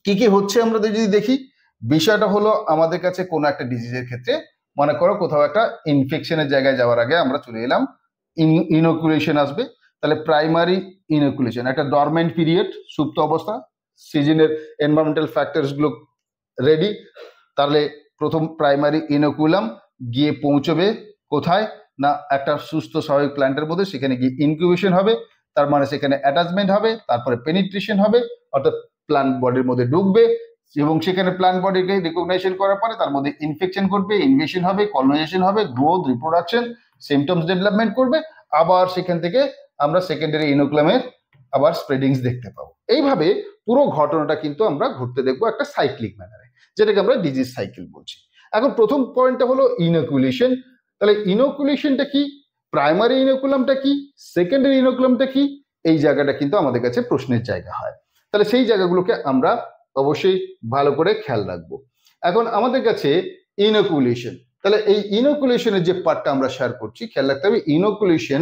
কি কি হচ্ছে আমরা যদি দেখি, বিষয়টা হলো আমাদের কাছে কোনো একটা ডিজিজের ক্ষেত্রে, মনে করো কোথাও একটা ইনফেকশনের জায়গায় যাওয়ার আগে আমরা চলে এলাম, ইনোকুলেশন আসবে। তাহলে প্রাইমারি ইনোকুলেশন, একটা ডরমেন্ট পিরিয়ড, সুপ্ত অবস্থা, সিজনের এনভায়রনমেন্টাল ফ্যাক্টরস গুলো রেডি। তাহলে প্রথম প্রাইমারি ইনোকুলাম গিয়ে পৌঁছবে কোথায় না একটা সুস্থ স্বাভাবিক প্ল্যান্টের মধ্যে, সেখানে গিয়ে ইনকিউবেশন হবে, তার মানে সেখানে অ্যাটাচমেন্ট হবে, তারপরে পেনিট্রেশন হবে, অর্থাৎ প্ল্যান্ট বডির মধ্যে ঢুকবে এবং সেখানে প্ল্যান্ট বডিকে রিকগনাইজেশন করার পরে তার মধ্যে ইনফেকশন করবে, ইনভেশন হবে, কলোনাইজেশন হবে, গ্রোথ, রিপ্রোডাকশন, সিমটমস ডেভেলপমেন্ট করবে, আবার সেখান থেকে আমরা সেকেন্ডারি ইনোকুলামের আবার স্প্রেডিংস দেখতে পাবো। এইভাবে পুরো ঘটনাটা কিন্তু আমরা ঘুরতে দেখবো একটা সাইক্লিক ম্যানারে, যেটাকে আমরা ডিজিজ সাইকেল বলছি। এখন প্রথম পয়েন্টটা হলো ইনোকুলেশন। তাহলে ইনোকুলেশনটা কি, প্রাইমারি ইনোকুলামটা কি, সেকেন্ডারি ইনোকুলামটা কি, এই জায়গাটা কিন্তু আমাদের কাছে প্রশ্নের জায়গা হয়। তাহলে সেই জায়গাগুলোকে আমরা অবশ্যই ভালো করে খেয়াল রাখবো। এখন আমাদের কাছে ইনোকুলেশন, তাহলে এই ইনোকুলেশনের যে পার্টটা আমরা শেয়ার করছি, খেয়াল রাখতে হবে inoculation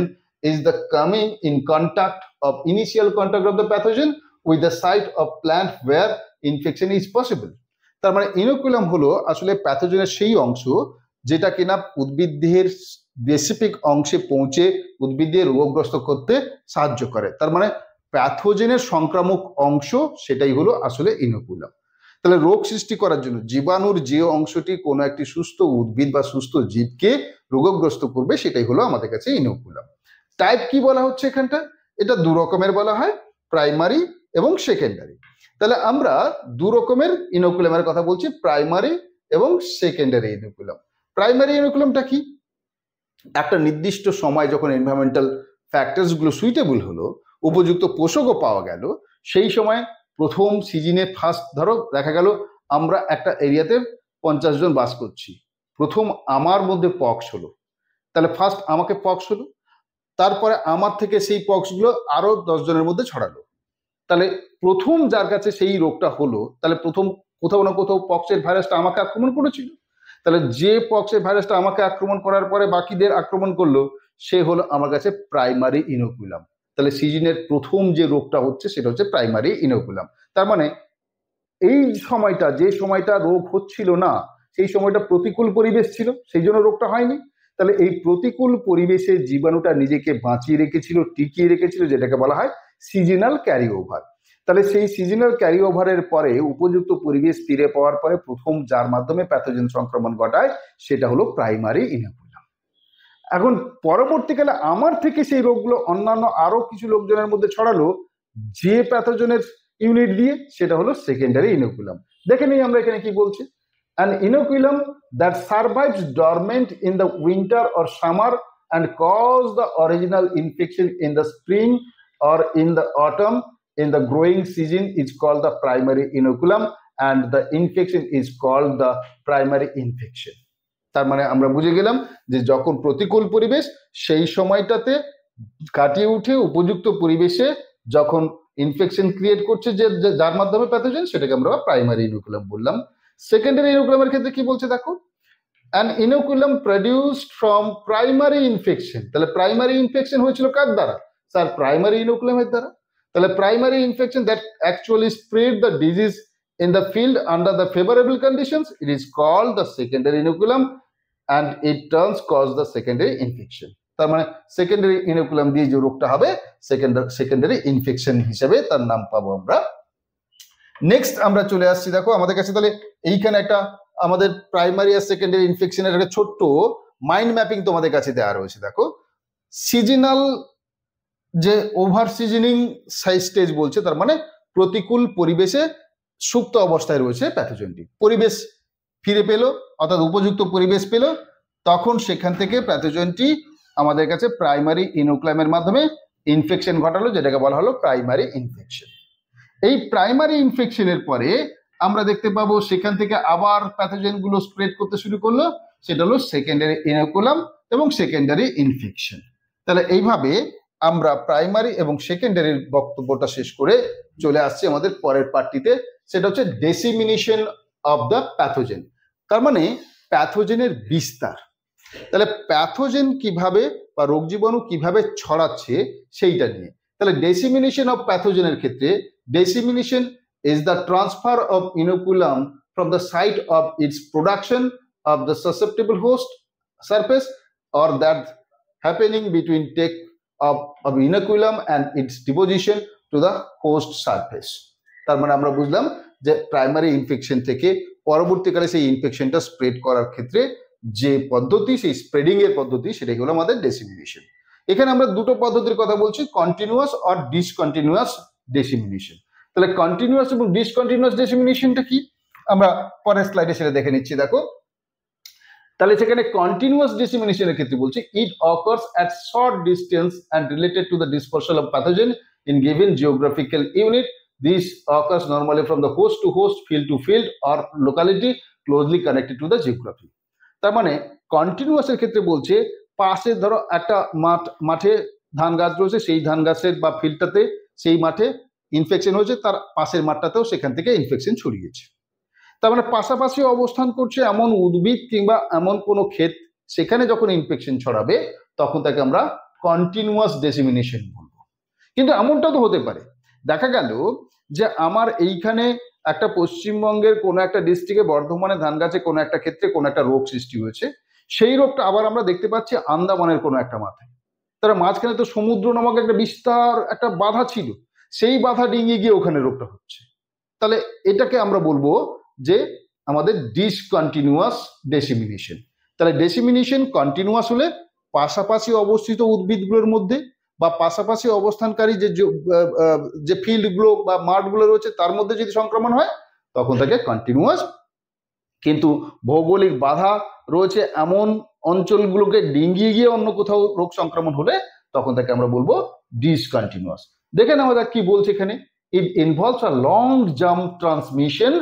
is the coming in contact of initial contact of the pathogen with the site of plant where infection is possible। তার মানে ইনোকুলাম হলো আসলে প্যাথোজেনের সেই অংশ যেটা কিনা উদ্ভিদ দেহের স্পেসিফিক অংশে পৌঁছে উদ্ভিদ দিয়ে রোগগ্রস্ত করতে সাহায্য করে। তার মানে প্যাথোজেনের সংক্রামক অংশ সেটাই হলো আসলে ইনোকুলাম। তাহলে রোগ সৃষ্টি করার জন্য জীবাণুর যে অংশটি কোনো একটি সুস্থ উদ্ভিদ বা সুস্থ জীবকে রোগগ্রস্ত করবে সেটাই হলো আমাদের কাছে ইনোকুলাম। টাইপ কি বলা হচ্ছে এখানটা? এটা দু রকমের বলা হয়, প্রাইমারি এবং সেকেন্ডারি। তাহলে আমরা দু রকমের ইনোকুলামের কথা বলছি, প্রাইমারি এবং সেকেন্ডারি ইনোকুলাম। প্রাইমারি ইনোকুলামটা কি? একটা নির্দিষ্ট সময় যখন এনভায়রনমেন্টাল ফ্যাক্টরস গুলো সুইটেবল হলো, উপযুক্ত পোষকও পাওয়া গেল, সেই সময় প্রথম সিজনে ফার্স্ট ধরো দেখা গেল আমরা একটা এরিয়াতে 50 জন বাস করছি, প্রথম আমার মধ্যে পক্স হলো, তাহলে ফার্স্ট আমাকে পক্স হলো, তারপরে আমার থেকে সেই পক্স গুলো আরো 10 জনের মধ্যে ছড়ালো। তাহলে প্রথম যার কাছে সেই রোগটা হলো, তাহলে প্রথম কোথাও না কোথাও পক্সের ভাইরাসটা আমাকে আক্রমণ করেছিল। তাহলে যে পক্সের ভাইরাসটা আমাকে আক্রমণ করার পরে বাকিদের আক্রমণ করলো, সে হলো আমার কাছে প্রাইমারি ইনোকুলাম। তাহলে সিজনের প্রথম যে রোগটা হচ্ছে সেটা হচ্ছে প্রাইমারি ইনোকুলাম। তার মানে এই সময়টা, যে সময়টা রোগ হচ্ছিল না, সেই সময়টা প্রতিকূল পরিবেশ ছিল, সেই জন্য রোগটা হয়নি। তাহলে এই প্রতিকূল পরিবেশে জীবাণুটা নিজেকে বাঁচিয়ে রেখেছিল, টিকিয়ে রেখেছিল, যেটাকে বলা হয় সিজনাল ক্যারি ওভার। তাহলে সেই সিজনাল ক্যারি ওভারের পরে উপযুক্ত পরিবেশ ফিরে পাওয়ার পরে প্রথম যার মাধ্যমে প্যাথোজেন সংক্রমণ ঘটায় সেটা হলো প্রাইমারি ইনোকুলাম। এখন পরবর্তীকালে আমার থেকে সেই রোগগুলো অন্যান্য আরো কিছু লোকজনের মধ্যে ছড়ালো যে প্যাথোজেনের ইউনিট দিয়ে, সেটা হলো সেকেন্ডারি ইনোকুলাম। দেখে নিই আমরা এখানে কি বলছি। An inoculum that survives dormant in the winter or summer and cause the original infection in the spring or in the autumn in the growing season is called the primary inoculum and the infection is called the primary infection. তার মানে আমরা বুঝে গেলাম যে যখন প্রতিকূল পরিবেশ সেই সময়টাতে কাটিয়ে উঠে উপযুক্ত পরিবেশে যখন ইনফেকশন ক্রিয়েট করছে যে যার মাধ্যমে প্যাথোজেন, সেটাকে আমরা প্রাইমারি ইনোকুলাম বললাম। সেকেন্ডারি ইনোকুলামের ক্ষেত্রে কি বলছে দেখো, an inoculum produced from primary infection। তাহলে প্রাইমারি ইনফেকশন হয়েছিল কার দ্বারা? স্যার প্রাইমারি ইনোকুলামের দ্বারা। তাহলে primary infection that actually spread the disease in the field under the favorable conditions, it is called the secondary inoculum and it turns cause the secondary infection। তার মানে সেকেন্ডারি ইনোকুলাম দিয়ে যে রোগটা হবে সেকেন্ডারি ইনফেকশন হিসেবে তার নাম পাবো আমরা। নেক্সট আমরা চলে আসছি, দেখো আমাদের কাছে তাহলে এইখানে একটা আমাদের প্রাইমারি আর সেকেন্ডারি ইনফেকশনের একটা ছোট্ট মাইন্ড ম্যাপিং তোমাদের কাছে দেওয়া রয়েছে। দেখো সিজনাল যে ওভার সিজনিং স্টেজ বলছে, তার মানে প্রতিকূল পরিবেশে সুপ্ত অবস্থায় রয়েছে প্যাথোজেনটি, পরিবেশ ফিরে পেল অর্থাৎ উপযুক্ত পরিবেশ পেল, তখন সেখান থেকে প্যাথোজেনটি আমাদের কাছে প্রাইমারি ইনোকুলামের মাধ্যমে ইনফেকশন ঘটালো, যেটাকে বলা হলো প্রাইমারি ইনফেকশন। এই প্রাইমারি ইনফেকশনের পরে আমরা দেখতে পাবো সেখান থেকে আবার প্যাথোজেন গুলো স্প্রেড করতে শুরু করলো, সেটা হলো সেকেন্ডারি ইনোকুলাম এবং সেকেন্ডারি ইনফেকশন। তাহলে এইভাবে আমরা প্রাইমারি এবং সেকেন্ডারির বক্তব্যটা শেষ করে চলে আসছি আমাদের পরের পার্টটিতে, সেটা হচ্ছে ডেসিমিনেশন অফ দ্য প্যাথোজেন। তার মানে প্যাথোজেনের বিস্তার। তাহলে প্যাথোজেন কিভাবে বা রোগ জীবাণু কিভাবে ছড়াচ্ছে সেইটা নিয়ে। তাহলে ডেসিমিনেশন অফ প্যাথোজেনের ক্ষেত্রে dissemination is the transfer of inoculum from the site of its production of the susceptible host surface or that happening between take of inoculum and its deposition to the host surface। তার মানে আমরা বুঝলাম যে প্রাইমারি ইনফেকশন থেকে পরবর্তীকালে সেই ইনফেকশনটা স্প্রেড করার ক্ষেত্রে যে পদ্ধতি, সেই স্প্রেডিং এর পদ্ধতি, সেটাই হলো আমাদের ডেসিমিনেশন। এখানে আমরা দুটো পদ্ধতির কথা বলছি, কন্টিনিউয়াস আর ডিসকন্টিনিউয়াস ডেসিমিনেশন। তাহলে কন্টিনিউয়াস এবং ডিসকন্টিনিউয়াস ডেসিমিনেশনটা কি আমরা পরের স্লাইডে সেটা দেখে নিচ্ছি। দেখো তাহলে সেখানে কন্টিনিউয়াস ডেসিমিনেশনের ক্ষেত্রে বলছি it occurs at short distance and related to the dispersion of pathogen in given geographical unit. This occurs normally from the host to host, field to field or locality closely connected to the geography. তার মানে কন্টিনিউয়াসের ক্ষেত্রে বলছে পাশে ধরো একটা মাঠে ধান গাছ রয়েছে, সেই ধান গাছের বা ফিল্ডটাতে সেই মাঠে ইনফেকশন হয়েছে, তার পাশের মাঠটাতেও সেখান থেকে ইনফেকশন ছড়িয়েছে। তার মানে পাশাপাশি অবস্থান করছে এমন উদ্ভিদ কিংবা এমন কোনো ক্ষেত, সেখানে যখন ইনফেকশন ছড়াবে তখন তাকে আমরা কন্টিনিউয়াস ডেসিমিনেশন বলবো। কিন্তু এমনটা তো হতে পারে, দেখা গেল যে আমার এইখানে একটা পশ্চিমবঙ্গের কোনো একটা ডিস্ট্রিক্টে বর্ধমানে ধান গাছে কোনো একটা ক্ষেত্রে কোনো একটা রোগ সৃষ্টি হয়েছে, সেই রোগটা আবার আমরা দেখতে পাচ্ছি আন্দামানের কোনো একটা মাথায়। তার মাঝখানে তো সমুদ্র নামক একটা বিস্তার একটা বাধা ছিল, সেই বাধা ডিঙিয়ে গিয়ে ওখানে রোগটা হচ্ছে। তাহলে এটাকে আমরা বলবো যে আমাদের ডিসকন্টিনিউয়াস ডেসিমিনেশন। তাহলে ডেসিমিনেশন কন্টিনিউয়াস হলে পাশাপাশি অবস্থিত উদ্ভিদগুলোর মধ্যে বা পাশাপাশি অবস্থানকারী যে ফিল্ডগুলো বা মাঠগুলো রয়েছে তার মধ্যে যদি সংক্রমণ হয় তখন তাকে কন্টিনিউয়াস। কিন্তু ভৌগোলিক বাধা রয়েছে এমন অঞ্চলগুলোকে ডিঙ্গিয়ে গিয়ে অন্য কোথাও রোগ সংক্রমণ হলে তখন তাকে আমরা বলবো ডিসকন্টিনিউয়াস। দেখেন আমাদের কি বলছে এখানে, ইট involves a long jump transmission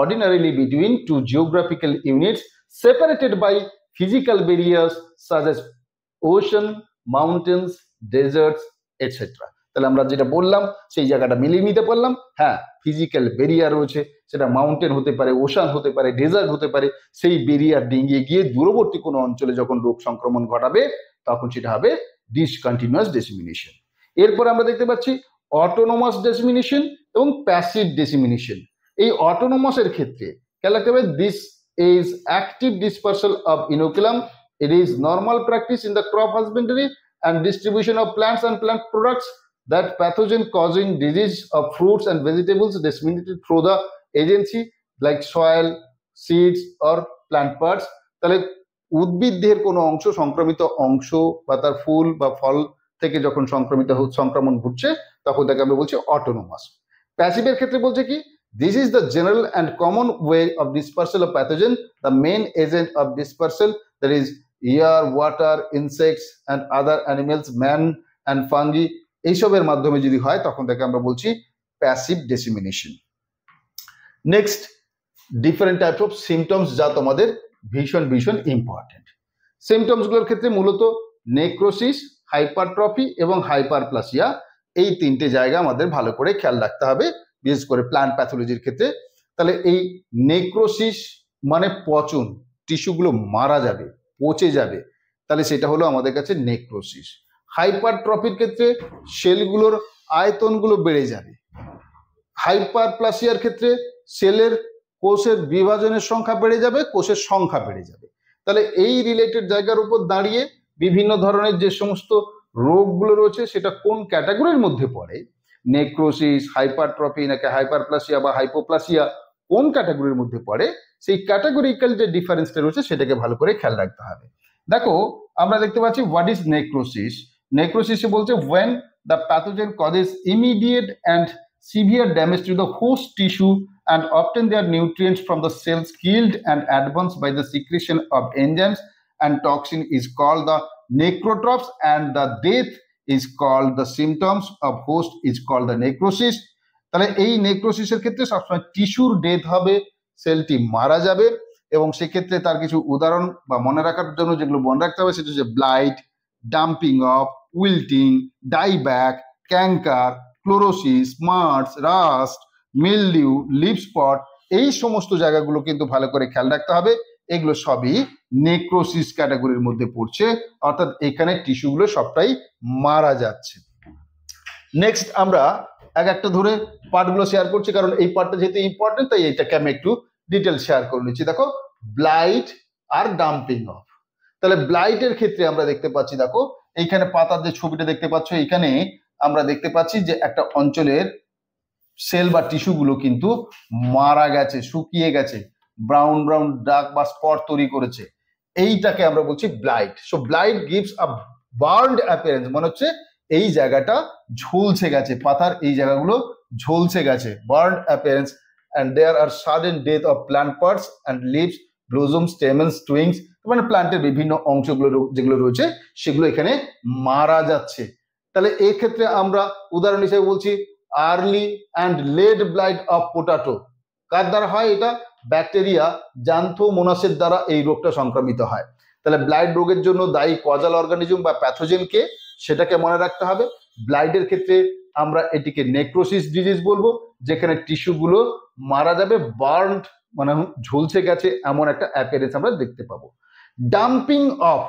ordinarily between two geographical units separated by physical barriers such as ocean, mountains, deserts, etc. তাহলে আমরা যেটা বললাম সেই জায়গাটা মিলিয়ে নিতে পারলাম। হ্যাঁ, ফিজিক্যাল বেরিয়ার রয়েছে, সেটা মাউন্টেন হতে পারে, ওশান হতে পারে, ডেজার্ট হতে পারে, সেই বেরিয়ার ডিঙ্গিয়ে গিয়ে দূরবর্তী কোনো অঞ্চলে যখন রোগ সংক্রমণ ঘটাবে তখন সেটা হবে ডিসকন্টিনিউয়াস ডেসিমিনেশন। এরপর আমরা দেখতে পাচ্ছি অটোনোমাস ডেসিমিনেশন এবং প্যাসিভ ডেসিমিনেশন। এই অটোনোমাসের ক্ষেত্রে খেয়াল রাখতে হবে, this is active dispersal of inoculum. It is normal practice in the crop husbandry and distribution of plants and plant products that pathogen causing disease of fruits and vegetables disseminated through the agency like soil, seeds or plant parts. তাহলে উদ্ভিদের কোনো অংশ সংক্রমিত অংশ বা তার ফুল বা ফল থেকে যখন সংক্রমণ ঘটছে তখন তাকে আমরা বলছি অটোনোমাস। প্যাসিভের ক্ষেত্রে বলছে কি, this is the general and common way of dispersal of pathogen. The main agent of dispersal, that is air, water, insects and other animals, man and fungi, এইসবের মাধ্যমে যদি হয় তখন তাকে আমরা বলছি passive dissemination. Next, different types of symptoms যা তোমাদের ভীষণ ভীষণ ইম্পর্টেন্ট। সিমটমসগুলোর ক্ষেত্রে মূলত নেক্রোসিস, হাইপারট্রফি এবং হাইপারপ্লাসিয়া, এই তিনটে জায়গা আমাদের ভালো করে খেয়াল রাখতে হবে, বিশেষ করে প্ল্যান্ট প্যাথোলজির ক্ষেত্রে। তাহলে এই নেক্রোসিস মানে পচন, টিস্যুগুলো মারা যাবে, পচে যাবে, তাহলে সেটা হলো আমাদের কাছে নেক্রোসিস। হাইপারট্রফির ক্ষেত্রে সেলগুলোর আয়তনগুলো বেড়ে যাবে। হাইপারপ্লাসিয়ার ক্ষেত্রে সেলের কোষের বিভাজনের সংখ্যা বেড়ে যাবে, কোষের সংখ্যা বেড়ে যাবে। তাহলে এই রিলেটেড জায়গার উপর দাঁড়িয়ে বিভিন্ন ধরনের যে সমস্ত রোগগুলো রয়েছে সেটা কোন ক্যাটাগরির মধ্যে পড়ে, নেক্রোসিস, হাইপারট্রফি নাকি হাইপারপ্লাসিয়া বা হাইপোপ্লাসিয়া কোন ক্যাটাগরির মধ্যে পড়ে, সেই ক্যাটাগরিক্যাল যে ডিফারেন্সটা রয়েছে সেটাকে ভালো করে খেয়াল রাখতে হবে। দেখো আমরা দেখতে পাচ্ছি হোয়াট ইজ নেক্রোসিস। নেক্রোসিসে বলছে when the pathogen causes immediate and severe damage to the host tissue and obtain their nutrients from the cells killed and advanced by the secretion of enzymes and toxin is called the necrotrophs, and the death is called the symptoms of host is called the necrosis. তাহলে এই নেক্রোসিসের ক্ষেত্রে সবসময় টিস্যুর ডেথ হবে, সেলটি মারা যাবে, এবং সেক্ষেত্রে তার কিছু উদাহরণ বা মনে রাখার জন্য যেগুলো মনে রাখতে হবে সেটা হচ্ছে blight, damping off, wilting, dieback, canker, chlorosis, smuts, rust, mildew, leaf spot, এই সমস্ত জায়গাগুলো কিন্তু ভালো করে খেয়াল রাখতে হবে। এগুলো সবই নেক্রোসিস ক্যাটাগরির মধ্যে পড়ছে, অর্থাৎ এখানে টিস্যুগুলো সবটাই মারা যাচ্ছে। নেক্সট আমরা এক একটা ধরে পার্টগুলো শেয়ার করছি, কারণ এই পার্টটা যেহেতু ইম্পর্টেন্ট তাই এটাকে আমি একটু ডিটেল শেয়ার করে নিচ্ছি। দেখো ব্লাইট আর ডাম্পিং অফ। তাহলে ব্লাইটের ক্ষেত্রে আমরা দেখতে পাচ্ছি, দেখো এইখানে পাতার যে ছবিটা দেখতে পাচ্ছ, এইখানে আমরা দেখতে পাচ্ছি যে একটা অঞ্চলের সেল বা টিস্যুগুলো কিন্তু মারা গেছে, শুকিয়ে গেছে, ব্রাউন ব্রাউন দাগ বা স্পট তৈরি করেছে, এইটাকে আমরা বলছি ব্লাইট। সো ব্লাইট গিভস আ বার্নড অ্যাপিয়ারেন্স, মনে হচ্ছে এই জায়গাটা ঝলসে গেছে, পাতার এই জায়গাগুলো ঝলসে গেছে, burned appearance, and there are sudden death of plant parts and leaves, blossoms, stamens, twigs, মানে প্ল্যান্টের বিভিন্ন অংশগুলো যেগুলো রয়েছে সেগুলো এখানে মারা যাচ্ছে। তাহলে এই ক্ষেত্রে আমরা উদাহরণ হিসেবে বলছি early and late blight of potato. কার দ্বারা হয় এটা? ব্যাকটেরিয়া জান্থোমোনাসের দ্বারা এই রোগটা সংক্রমিত হয়। তাহলে ব্লাইট রোগের জন্য দায়ী কজাল অর্গানিজম বা প্যাথোজেনকে, সেটাকে মনে রাখতে হবে। ব্লাইটের ক্ষেত্রে আমরা এটিকে নেক্রোসিস ডিজিজ বলবো, যেখানে টিস্যুগুলো মারা যাবে, বার্নড মানে ঝলসে গেছে এমন একটা অ্যাপিয়ারেন্স আমরা দেখতে পাবো। ডাম্পিং অফ,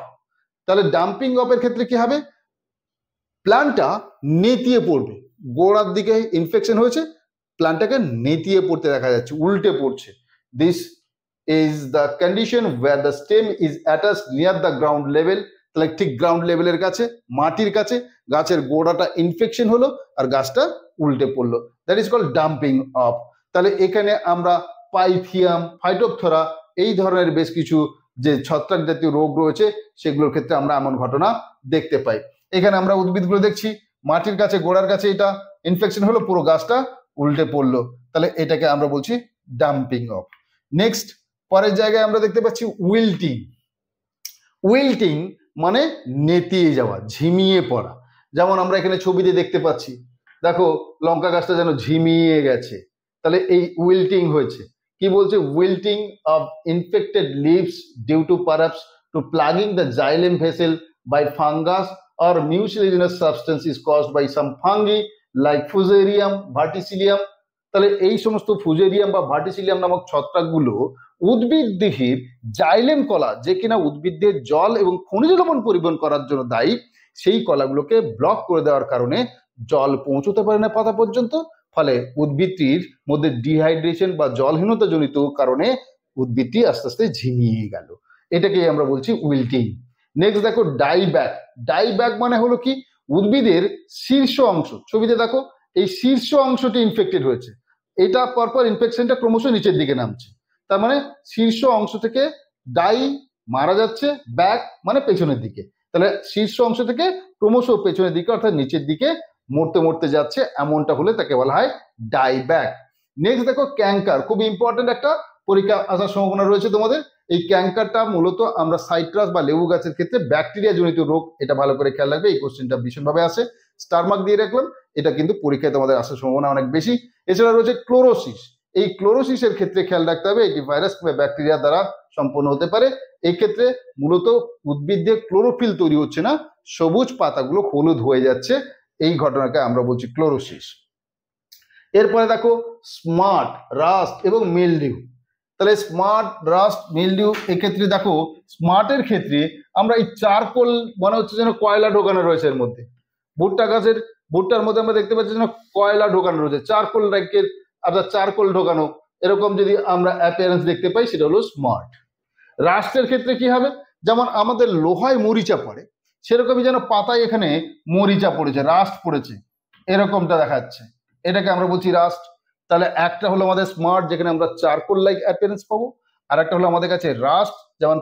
তাহলে ডাম্পিং অফের ক্ষেত্রে কি হবে? প্ল্যান্টটা নেতিয়ে পড়বে, গোড়ার দিকে ইনফেকশন হয়েছে, প্ল্যান্টটাকে নেতিয়ে পড়তে দেখা যাচ্ছে, উল্টে পড়ছে। This is the condition where the stem is attached near the ground level. তাহলে ঠিক গ্রাউন্ড লেভেলের কাছে, মাটির কাছে গাছের গোড়াটা ইনফেকশন হলো আর গাছটা উল্টে পড়লো, that is called damping off. তাহলে এখানে আমরা পাইথিয়াম, ফাইটোপথরা এই ধরনের বেশ কিছু যে ছত্রাক জাতীয় রোগ রয়েছে সেগুলোর ক্ষেত্রে আমরা এমন ঘটনা দেখতে পাই। এখানে আমরা উদ্ভিদগুলো দেখছি মাটির কাছে, গোড়ার কাছে এটা ইনফেকশন হলো, পুরো গাছটা উল্টে পড়লো, তাহলে এটাকে আমরা বলছি ডাম্পিং অফ। নেক্সট পরের জায়গায় আমরা দেখতে পাচ্ছি উইল্টিং। উইল্টিং মানে নেতিয়ে যাওয়া, ঝিমিয়ে পড়া। যেমন আমরা এখানে ছবিতে দেখতে পাচ্ছি, দেখো লঙ্কা গাছটা যেন ঝিমিয়ে গেছে, তাহলে এই উইল্টিং হয়েছে। কি বলছে? Wilting of infected leaves due to perhaps to plugging the xylem vessel by fungus or mucilaginous substance is caused by some fungi like Fusarium verticillium। তাহলে এই সমস্ত ফুজেরিয়াম বা ভার্টিসিলিয়াম নামক ছত্রাকগুলো উদ্ভিদ দেহের জাইলেম কলা, যে কিনা উদ্ভিদের জল এবং খনিজ লবণ পরিবহন করার জন্য দায়ী, সেই কলাগুলোকে ব্লক করে দেওয়ার কারণে জল পৌঁছতে পারে না পাতা পর্যন্ত, ফলে উদ্ভিদটির মধ্যে ডিহাইড্রেশন বা জলহীনতা জনিত কারণে উদ্ভিদটি আস্তে আস্তে ঝিমিয়ে গেল, এটাকেই আমরা বলছি উইল্টিং। নেক্সট দেখো ডাইব্যাক। ডাইব্যাক মানে হলো কি? উদ্ভিদের শীর্ষ অংশ, ছবিতে দেখো এই শীর্ষ অংশটি ইনফেক্টেড হয়েছে, এটা পরপর ইনফেকশনটা ক্রমশ নিচের দিকে নামছে, তার মানে শীর্ষ অংশ থেকে ডাই মারা যাচ্ছে, ব্যাক মানে পেছনের দিকে, তাহলে শীর্ষ অংশ থেকে ক্রমশ পেছনের দিকে অর্থাৎ নিচের দিকে মরতে মরতে যাচ্ছে, এমনটা হলে তাকে বলা হয় ডাইব্যাক। নেক্সট দেখো ক্যাঙ্কার, খুব ইম্পর্টেন্ট একটা পরীক্ষা আসার সম্ভাবনা রয়েছে তোমাদের। এই ক্যাঙ্কারটা মূলত আমরা সাইট্রাস বা লেবু গাছের ক্ষেত্রে ব্যাকটেরিয়া জনিত রোগ, এটা ভালো করে খেয়াল রাখবে, এই কোশ্চেনটা ভীষণভাবে আসে, স্টার মার্ক দিয়ে রাখলাম, এটা কিন্তু পরীক্ষায় তোমাদের আসার সম্ভাবনা অনেক বেশি। এছাড়া রয়েছে ক্লোরোসিস। এই ক্লোরোসিসের ক্ষেত্রে খেয়াল রাখতে হবে এটি ভাইরাস কিংবা ব্যাকটেরিয়া দ্বারা সম্পন্ন হতে পারে। এই ক্ষেত্রে মূলত উদ্ভিদে ক্লোরোফিল তৈরি হচ্ছে না, সবুজ পাতাগুলো হলুদ হয়ে যাচ্ছে, এই ঘটনাকে আমরা বলছি ক্লোরোসিস। এরপরে দেখো স্মার্ট, রাস্ট এবং মিলডিউ। তাহলে স্মার্ট, রাস্ট, মিলডিউ এক্ষেত্রে দেখো স্মার্টের ক্ষেত্রে আমরা এই চারকোল মনে হচ্ছে যেন কয়লা ঢোকানো রয়েছে এর মধ্যে, ভুট্টা গাছের ভুট্টার মধ্যে আমরা দেখতে পাচ্ছি যেন কয়লা ঢোকানো রয়েছে, চারকোল রাইকের অর্থাৎ চারকোল ঢোকানো, এরকম যদি আমরা অ্যাপিয়ারেন্স দেখতে পাই সেটা হলো স্মার্ট। রাস্টের ক্ষেত্রে কি হবে? যেমন আমাদের লোহায় মরিচা পড়ে, সেরকমই যেন পাতায় এখানে মরিচা পড়েছে, রাস্ট পড়েছে, এরকমটা দেখাচ্ছে, এটাকে আমরা বলছি রাস্ট। তাহলে একটা হলো আমাদের স্মার্ট, যেখানে আমরা চারকোল লাইক অ্যাপিয়ারেন্স পাবো, আর একটা হলো আমাদের কাছে রাস্ট, যেমন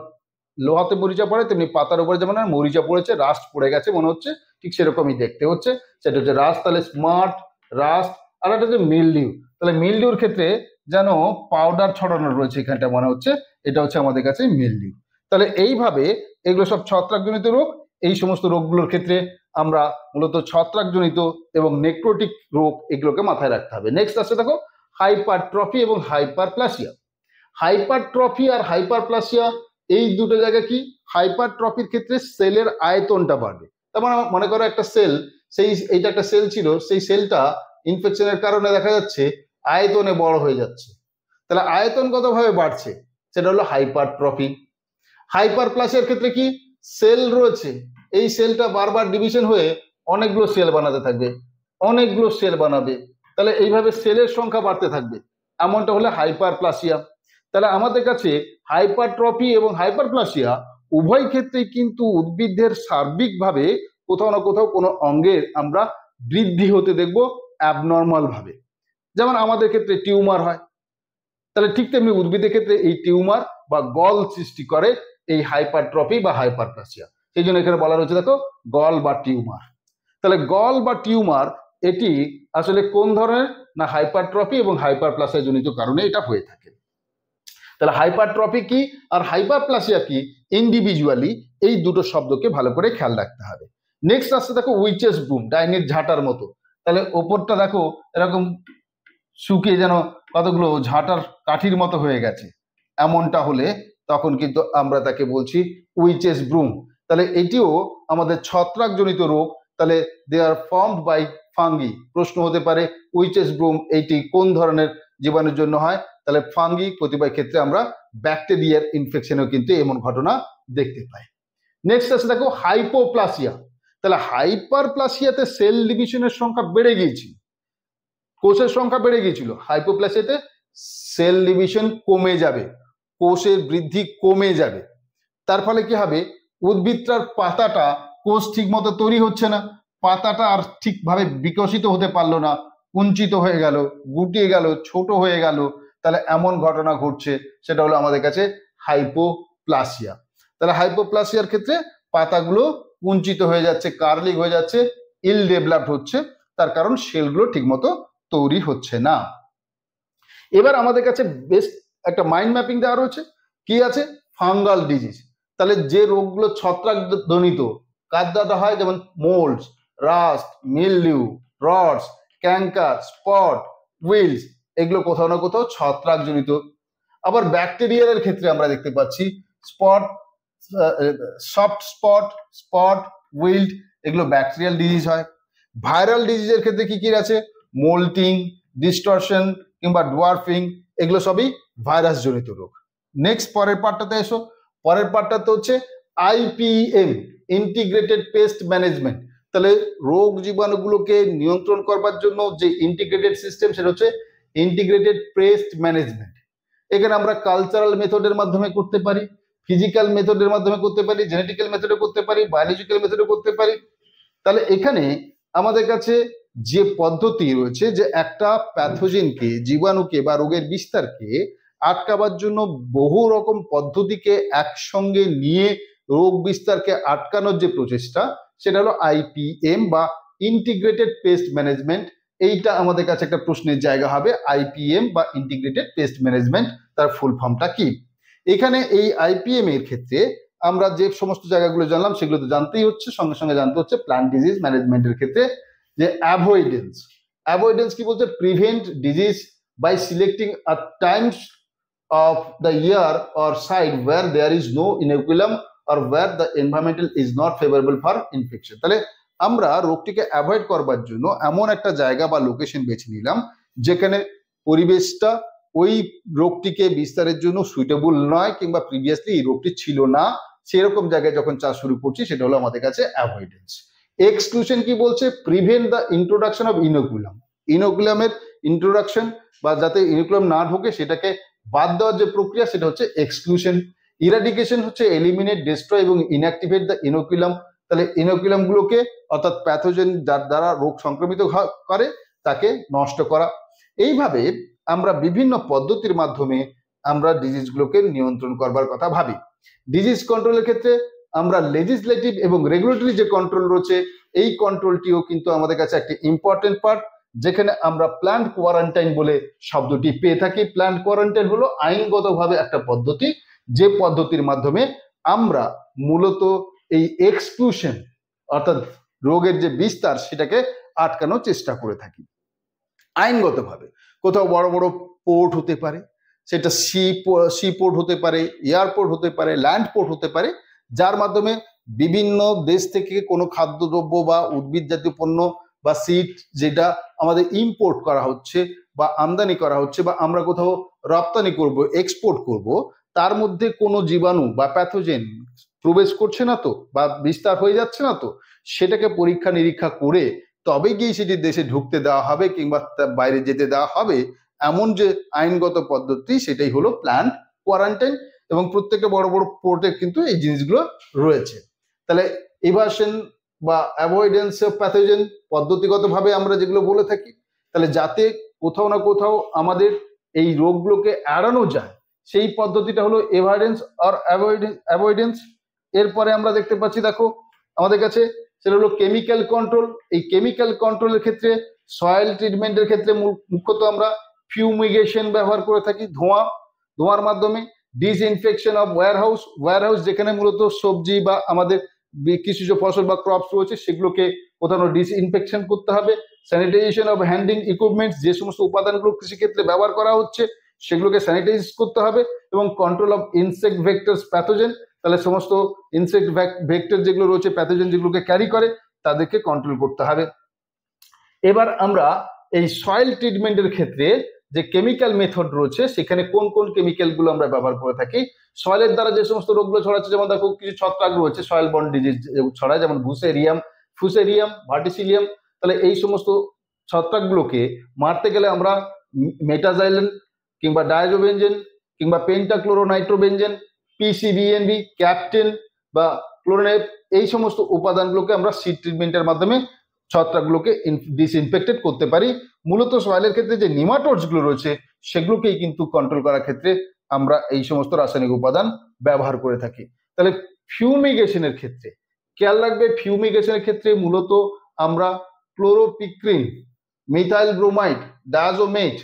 লোহাতে মরিচা পড়ে তেমনি পাতার উপরে যেমন মরিচা পড়েছে, রাস্ট পড়ে গেছে মনে হচ্ছে, ঠিক সেরকমই দেখতে হচ্ছে, সেটা হচ্ছে রাস্ট। তাহলে স্মার্ট, রাস্ট, আর একটা হচ্ছে মিলডিউ। তাহলে মিলডিউর ক্ষেত্রে যেন পাউডার ছড়ানো রয়েছে এখানটা মনে হচ্ছে, এটা হচ্ছে আমাদের কাছে মিলডিউ। তাহলে এইভাবে এগুলো সব ছত্রাকজনিত রোগ, এই সমস্ত রোগগুলোর ক্ষেত্রে আমরা মূলত ছত্রাকজনিত এবং নেক্রোটিক রোগ এগুলোকে মাথায় রাখতে হবে। নেক্সট আসছে দেখো হাইপারট্রফি এবং হাইপারপ্লাসিয়া। হাইপারট্রফি আর হাইপারপ্লাসিয়া এই দুটো জায়গা কি? হাইপারট্রফির ক্ষেত্রে সেলের আয়তনটা বাড়বে, তার মানে মনে করো একটা সেল, এইটা একটা সেল ছিল, সেই সেলটা ইনফেকশনের কারণে দেখা যাচ্ছে আয়তনে বড় হয়ে যাচ্ছে, তাহলে আয়তনগতভাবে বাড়ছে, সেটা হলো হাইপারট্রফি। হাইপারপ্লাসিয়ার ক্ষেত্রে কি? সেল রয়েছে, এই সেলটা বারবার ডিভিশন হয়ে অনেকগুলো সেল বানাতে থাকবে, অনেকগুলো সেল বানাবে, তাহলে এইভাবে সেলের সংখ্যা বাড়তে থাকবে, এমনটা হলে হাইপারপ্লাসিয়া। তাহলে আমাদের কাছে হাইপারট্রফি এবং হাইপারপ্লাসিয়া উভয় ক্ষেত্রেই কিন্তু উদ্ভিদের সার্বিকভাবে কোথাও না কোথাও কোনো অঙ্গের আমরা বৃদ্ধি হতে দেখবো অ্যাবনর্মাল ভাবে, যেমন আমাদের ক্ষেত্রে টিউমার হয়, তাহলে ঠিক তেমনি উদ্ভিদের ক্ষেত্রে এই টিউমার বা গল সৃষ্টি করে এই হাইপারট্রফি বা হাইপারপ্লাসিয়া, সেই জন্য এখানে বলা রয়েছে দেখো গল বা টিউমার। তাহলে গল বা টিউমার এটি আসলে কোন ধরনের? না হাইপারট্রফি এবং হাইপারপ্লাসিয়া জনিত কারণে এটা হয়ে থাকে। তাহলে হাইপারট্রফি কি আর হাইপারপ্লাসিয়া কি ইন্ডিভিজুয়ালি, এই দুটো শব্দকে ভালো করে খেয়াল রাখতে হবে। নেক্সট আসছে দেখো উইচেস ব্রুম, ডাইনির ঝাঁটার মতো। তাহলে ওপরটা দেখো এরকম শুকিয়ে যেন কতগুলো ঝাঁটার কাঠির মতো হয়ে গেছে, এমনটা হলে তখন কিন্তু আমরা তাকে বলছি উইচেস ব্রুম। তাহলে এটিও আমাদের ছত্রাকজনিত রোগ, তাহলে দে আর ফর্মড বাই ফাঙ্গি। প্রশ্ন হতে পারে উইচেস ব্রুম এইটি কোন ধরনের জীবাণুর জন্য হয়? তাহলে ফাঙ্গি, কতিপয় ক্ষেত্রে আমরা ব্যাকটেরিয়ার ইনফেকশনেও কিন্তু এমন ঘটনা দেখতে পাই। নেক্সট আছে দেখো হাইপোপ্লাসিয়া। তাহলে হাইপারপ্লাসিয়াতে সেল ডিভিশনের সংখ্যা বেড়ে গিয়েছিল, কোষের সংখ্যা বেড়ে গিয়েছিল, হাইপোপ্লাসিয়াতে সেল ডিভিশন কমে যাবে, কোষের বৃদ্ধি কমে যাবে। তার ফলে কি হবে, উদ্ভিদটার পাতাটা কোষ ঠিক মতো তৈরি হচ্ছে না, পাতাটা আর ঠিকভাবে বিকশিত হতে পারলো না, কুঞ্চিত হয়ে গেল, গুটিয়ে গেল, ছোট হয়ে গেল। তাহলে এমন ঘটনা ঘটছে, সেটা হলো আমাদের কাছে হাইপোপ্লাসিয়া। তাহলে হাইপোপ্লাসিয়ার ক্ষেত্রে পাতাগুলো কুঞ্চিত হয়ে যাচ্ছে, কার্লিং হয়ে যাচ্ছে, ইল ডেভেলপড হচ্ছে, তার কারণ সেলগুলো ঠিকমতো তৈরি হচ্ছে না। এবার আমাদের কাছে বেস্ট একটা মাইন্ড ম্যাপিং দেওয়া রয়েছে, কি আছে, ফাঙ্গাল ডিজিজ। তাহলে যে রোগগুলো ছত্রাক জনিত, কার দ্বারা হয়, যেমন moulds, rust, mildew, rots, canker, spot, wilts, এগুলো কোথাও না কোথাও ছত্রাক জনিত। আবার ব্যাকটেরিয়ার ক্ষেত্রে আমরা দেখতে পাচ্ছি spot, soft spot, spot, wild, এগুলো ব্যাকটেরিয়াল ডিজিজ হয়। ভাইরাল ডিজিজের ক্ষেত্রে কি কি আছে, মোল্টিং, ডিস্টরশন কিংবা ডোয়ার্ফিং, এগুলো সবই ভাইরাস জনিত রোগ। নেক্সট পরের পার্টটাতে এসো। পরের পার্টটাতে হচ্ছে আইপিএম, ইন্টিগ্রেটেড পেস্ট ম্যানেজমেন্ট। তাহলে রোগ জীবাণুগুলোকে নিয়ন্ত্রণ করবার জন্য যে ইন্টিগ্রেটেড সিস্টেম, সেটা হচ্ছে ইন্টিগ্রেটেড পেস্ট ম্যানেজমেন্ট। এখানে আমরা কালচারাল মেথডের মাধ্যমে করতে পারি, ফিজিক্যাল মেথডের মাধ্যমে করতে পারি, জেনেটিক্যাল মেথডে করতে পারি, বায়োলজিক্যাল মেথডে করতে পারি। তাহলে এখানে আমাদের কাছে যে পদ্ধতি রয়েছে, যে একটা প্যাথোজেনকে, জীবাণুকে বা রোগের বিস্তারকে আটকাবার জন্য বহু রকম পদ্ধতিকে একসঙ্গে নিয়ে রোগ বিস্তারকে আটকানোর যে প্রচেষ্টা, সেটা হলো আইপিএম বা ইন্টিগ্রেটেড পেস্ট ম্যানেজমেন্ট। এইটা আমাদের কাছে একটা প্রশ্নের জায়গা হবে, আইপিএম বা ইন্টিগ্রেটেড পেস্ট ম্যানেজমেন্ট, তার ফুল ফর্মটা কি। এখানে এই আইপিএম এর ক্ষেত্রে আমরা যে সমস্ত জায়গাগুলো জানলাম সেগুলো তো জানতেই হচ্ছে, সঙ্গে সঙ্গে জানতে হচ্ছে প্ল্যান্ট ডিজিজ ম্যানেজমেন্টের ক্ষেত্রে যে অ্যাভয়েডেন্স। অ্যাভয়েডেন্স কি বলছে, prevent disease by selecting a times of the year or site where there is no inoculum or where the environmental is not favorable for infection। তাহলে আমরা রোগটিকে অ্যাভয়েড করবার জন্য এমন একটা জায়গা বা লোকেশন বেছে নিলাম যেখানে পরিবেশটা ওই রোগটিকে বিস্তারের জন্য সুইটেবল নয়, কিংবা প্রিভিয়াসলি এই রোগটি ছিল না, সেরকম জায়গায় যখন চাষ শুরু করছি, সেটা হলো আমাদের কাছে অ্যাভয়েডেন্স। এক্সক্লুশন কি বলছে, prevent the introduction of inoculum. ইনোকুলামের ইন্ট্রোডাকশন বা যাতে ইনোকুলাম না ঢোকে সেটাকে বাদ দেওয়ার যে প্রক্রিয়া, সেটা হচ্ছে এক্সক্লুশন। ইরাডিকেশন হচ্ছে এলিমিনেট, ডিস্ট্রয় এবং ইনঅ্যাক্টিভেট দ্য ইনোকুলাম। তাহলে ইনোকুলাম গুলোকে, অর্থাৎ প্যাথোজেন যার দ্বারা রোগ সংক্রমিত করে, তাকে নষ্ট করা। এইভাবে আমরা বিভিন্ন পদ্ধতির মাধ্যমে আমরা ডিজিজগুলোকে নিয়ন্ত্রণ করবার কথা ভাবি। ডিজিজ কন্ট্রোলের ক্ষেত্রে আমরা লেজিসলেটিভ এবং রেগুলেটরি যে কন্ট্রোল রয়েছে, এই কন্ট্রোলটিও কিন্তু আমাদের কাছে একটি ইম্পর্টেন্ট পার্ট, যেখানে আমরা প্ল্যান্ট কোয়ারেন্টাইন বলে শব্দটি পেয়ে থাকি। প্ল্যান্ট কোয়ারেন্টাইন হলো আইনগতভাবে একটা পদ্ধতি, যে পদ্ধতির মাধ্যমে আমরা মূলত এই এক্সক্লুশন, অর্থাৎ রোগের যে বিস্তার, সেটাকে আটকানোর চেষ্টা করে থাকি আইনগতভাবে। কোথাও বড় বড় পোর্ট হতে পারে, সেটা সি পোর্ট হতে পারে, এয়ারপোর্ট হতে পারে, ল্যান্ড পোর্ট হতে পারে, যার মাধ্যমে বিভিন্ন দেশ থেকে কোনো খাদ্যদ্রব্য বা উদ্ভিদ জাতীয় পণ্য বা সিড যেটা আমাদের ইম্পোর্ট করা হচ্ছে বা আমদানি করা হচ্ছে, বা আমরা কোথাও রপ্তানি করব, এক্সপোর্ট করব, তার মধ্যে কোনো জীবাণু বা প্যাথোজেন প্রবেশ করছে না তো, বা বিস্তার হয়ে যাচ্ছে না তো, সেটাকে পরীক্ষা নিরীক্ষা করে তবে গিয়ে সেটি দেশে ঢুকতে দেওয়া হবে কিংবা বাইরে যেতে দেওয়া হবে, এমন যে আইনগত পদ্ধতি, সেটাই হলো প্ল্যান্ট কোয়ারেন্টাইন। এবং প্রত্যেকটা বড় বড় পোর্টে কিন্তু এই জিনিসগুলো রয়েছে। তাহলে ইভাশন বা অ্যাভয়েডেন্স অফ প্যাথোজেন পদ্ধতিগতভাবে আমরা যেগুলো বলে থাকি, তাহলে যাতে কোথাও না কোথাও আমাদের এই রোগগুলোকে এড়ানো যায়, সেই পদ্ধতিটা হলো এভাইডেন্স আর অ্যাভয়েডেন্স। এরপরে আমরা দেখতে পাচ্ছি, দেখো আমাদের কাছে সেটা হলো কেমিক্যাল কন্ট্রোল। এই কেমিক্যাল কন্ট্রোলের ক্ষেত্রে সয়েল ট্রিটমেন্টের ক্ষেত্রে মুখ্যত আমরা ফিউমিগেশন ব্যবহার করে থাকি, ধোঁয়ার মাধ্যমে। ডিসইনফেকশন অফ ওয়্যারহাউস, যেখানে মূলত সবজি বা আমাদের কৃষিজ ফসল বা ক্রপস রয়েছে, সেগুলোকে কোথাও ডিসইনফেকশন করতে হবে। স্যানিটাইজেশন অফ হ্যান্ডলিং ইকুইপমেন্টস, যে সমস্ত উপাদানগুলো কৃষিক্ষেত্রে ব্যবহার করা হচ্ছে, সেগুলোকে স্যানিটাইজ করতে হবে। এবং control of insect vectors pathogen, তাহলে সমস্ত ইনসেক্ট ভেক্টর যেগুলো রয়েছে, প্যাথোজেন যেগুলোকে ক্যারি করে, তাদেরকে কন্ট্রোল করতে হবে। এবার আমরা এই সয়েল ট্রিটমেন্টের ক্ষেত্রে যে কেমিক্যাল মেথড রয়েছে, সেখানে কোন কোন কেমিক্যাল গুলো আমরা ব্যবহার করে থাকি। সয়েলের দ্বারা যে সমস্ত রোগগুলো ছড়াচ্ছে, যেমন দেখো কিছু ছত্রাক রয়েছে সয়েল বর্ন ডিজিজ ছড়ায়, যেমন ফুসেরিয়াম, ভার্টিসিলিয়াম। তাহলে এই সমস্ত ছত্রাকগুলোকে মারতে গেলে আমরা মেটাজাইলেন কিংবা ডায়াজোবেনজেন কিংবা পেন্টাক্লোরোনাইট্রোবেনজেন, পিসিবিএনবি, ক্যাপটেন বা ক্লোরোনেপ, এই সমস্ত উপাদানগুলোকে আমরা সিড ট্রিটমেন্টের মাধ্যমে ছত্রাকগুলোকে ডিসইনফেক্টেড করতে পারি। মূলত সয়েলের ক্ষেত্রে যে নিমাটোডসগুলো রয়েছে সেগুলোকেই কিন্তু কন্ট্রোল করার ক্ষেত্রে আমরা এই সমস্ত রাসায়নিক উপাদান ব্যবহার করে থাকি। তাহলে ফিউমিগেশনের ক্ষেত্রে খেয়াল রাখবে, ফিউমিগেশনের ক্ষেত্রে মূলত আমরা ক্লোরোপিক্রিন, মিথাইল ব্রোমাইড, ডায়াজোমেট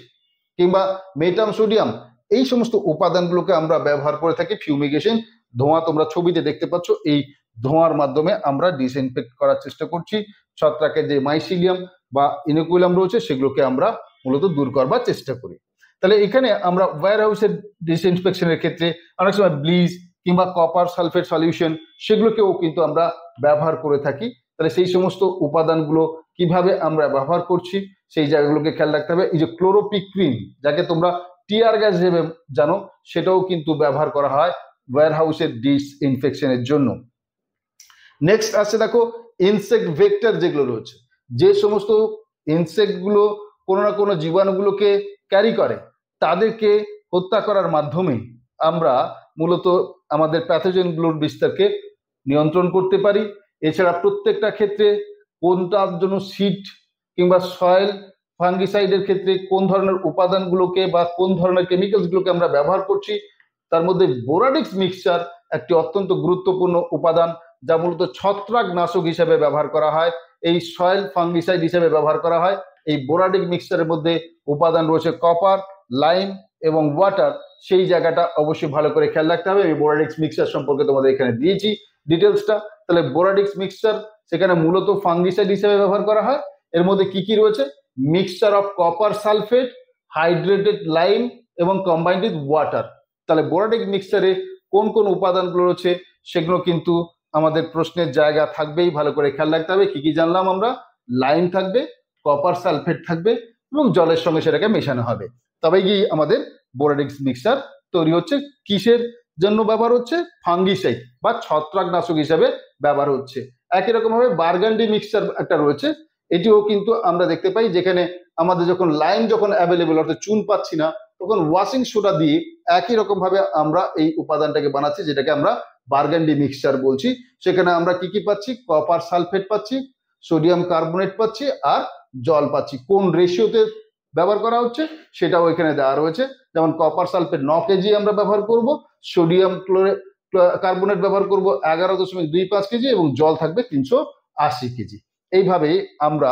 কিংবা মেটাম সোডিয়াম, এই সমস্ত উপাদানগুলোকে আমরা ব্যবহার করে থাকি ফিউমিগেশন। ধোঁয়া তোমরা ছবিতে দেখতে পাচ্ছ, এই ধোঁয়ার মাধ্যমে আমরা ডিসইনফেক্ট করার চেষ্টা করছি। ছত্রাকের যে মাইসিলিয়াম বা ইনোকুলাম রয়েছে সেগুলোকে আমরা মূলত দূর করবার চেষ্টা করি। তাহলে এখানে আমরা ওয়্যার হাউসের ডিসইনফেকশনের ক্ষেত্রে অনেক সময় ব্লিচ কিংবা কপার সালফেট সলিউশন সেগুলোকেও কিন্তু আমরা ব্যবহার করে থাকি। তাহলে সেই সমস্ত উপাদানগুলো কিভাবে আমরা ব্যবহার করছি সেই জায়গাগুলোকে খেয়াল রাখতে হবে। এই যে ক্লোরোপিক্রিন, যাকে তোমরা টিয়ার গ্যাস হিসেবে জানো, সেটাও কিন্তু ব্যবহার করা হয় ওয়্যার হাউসের ডিসইনফেকশনের জন্য। নেক্সট আসছে দেখো ইনসেক্ট ভেক্টর যেগুলো রয়েছে, যে সমস্ত ইনসেক্টগুলো কোনো না কোনো জীবাণুগুলোকে ক্যারি করে, তাদেরকে হত্যা করার মাধ্যমে আমরা মূলত আমাদের প্যাথোজেনগুলোর বিস্তারকে নিয়ন্ত্রণ করতে পারি। এছাড়া প্রত্যেকটা ক্ষেত্রে কোনটার জন্য সিড কিংবা সয়েল ফাঙ্গিসাইডের ক্ষেত্রে কোন ধরনের উপাদানগুলোকে বা কোন ধরনের কেমিক্যালসগুলোকে আমরা ব্যবহার করছি, তার মধ্যে বোরাডিক্স মিক্সচার একটি অত্যন্ত গুরুত্বপূর্ণ উপাদান, যা মূলত ছত্রাক নাশক হিসেবে ব্যবহার করা হয়, এই সয়েল ফাঙ্গিসাইড হিসেবে ব্যবহার করা হয়। এই বোরাডিক মিক্সচারের মধ্যে উপাদান রয়েছে কপার, লাইম এবং ওয়াটার। সেই জায়গাটা অবশ্যই ভালো করে খেয়াল রাখতে হবে। এই বোরাডিক্স মিক্সচার সম্পর্কে তোমাদের এখানে দিয়েছি ডিটেলসটা। তাহলে বোরাডিক্স মিক্সচার সেখানে মূলত ফাঙ্গিসাইড হিসেবে ব্যবহার করা হয়। এর মধ্যে কি কি রয়েছে? Mixture of copper sulphate, hydrated lime এবং কম্বাইন্ড উইথ ওয়াটার। তাহলে বোরাডিক মিক্সচারে কোন কোন উপাদানগুলো রয়েছে সেগুলো কিন্তু আমাদের প্রশ্নের জায়গা থাকবেই, ভালো করে খেয়াল রাখতে হবে। কি কি জানলাম আমরা? লাইম থাকবে, কপার সালফেট থাকবে এবং জলের সঙ্গে সেটাকে মেশানো হবে, তবেই গিয়ে আমাদের বোরাডিক্স মিক্সচার তৈরি হচ্ছে। কিসের জন্য ব্যবহার হচ্ছে? ফাঙ্গিসাইড বা ছত্রাকনাশক হিসাবে ব্যবহার হচ্ছে। একই রকম ভাবে বার্গান্ডি মিক্সচার একটা রয়েছে, এটিও কিন্তু আমরা দেখতে পাই, যেখানে আমাদের যখন লাইম যখন অ্যাভেলেবেল অর্থাৎ চুন পাচ্ছি না, তখন ওয়াশিং সোডা দিয়ে একই রকম ভাবে আমরা এই উপাদানটাকে বানাচ্ছি, যেটাকে আমরা বার্গান্ডি মিক্সচার বলছি। সেখানে আমরা কি কি পাচ্ছি? কপার সালফেট পাচ্ছি, সোডিয়াম কার্বনেট পাচ্ছি আর জল পাচ্ছি। কোন রেশিওতে ব্যবহার করা হচ্ছে সেটাও এখানে দেওয়া রয়েছে। যেমন কপার সালফেট 9 কেজি আমরা ব্যবহার করব, সোডিয়াম কার্বনেট ব্যবহার করব 11.25 কেজি এবং জল থাকবে 380 কেজি। এইভাবেই আমরা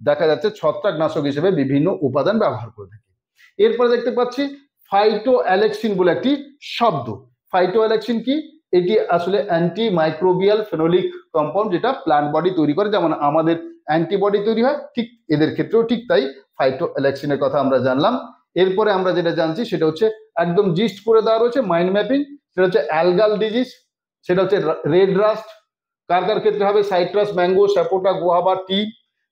দেখা যাচ্ছে ছত্রাকনাশক হিসেবে বিভিন্ন উপাদান ব্যবহার করে থাকি। এরপরে দেখতে পাচ্ছি ফাইটো অ্যালেক্সিন বলে একটি শব্দ। ফাইটো অ্যালেক্সিন কি? এটি আসলে অ্যান্টি মাইক্রোবিয়াল ফেনোলিক কম্পাউন্ড, যেটা প্ল্যান্ট বডি তৈরি করে। যেমন আমাদের অ্যান্টিবডি তৈরি হয়, ঠিক এদের ক্ষেত্রেও ঠিক তাই ফাইটো অ্যালেক্সিনের কথা আমরা জানলাম। এরপরে আমরা যেটা জানছি সেটা হচ্ছে একদম জিস্ট করে দেওয়া রয়েছে মাইন্ড ম্যাপিং। সেটা হচ্ছে অ্যালগাল ডিজিজ, সেটা হচ্ছে রেড রাস্ট। কার কার ক্ষেত্রে হবে? সাইট্রাস, ম্যাঙ্গো, স্যাপোটা, গুয়াভা, টি।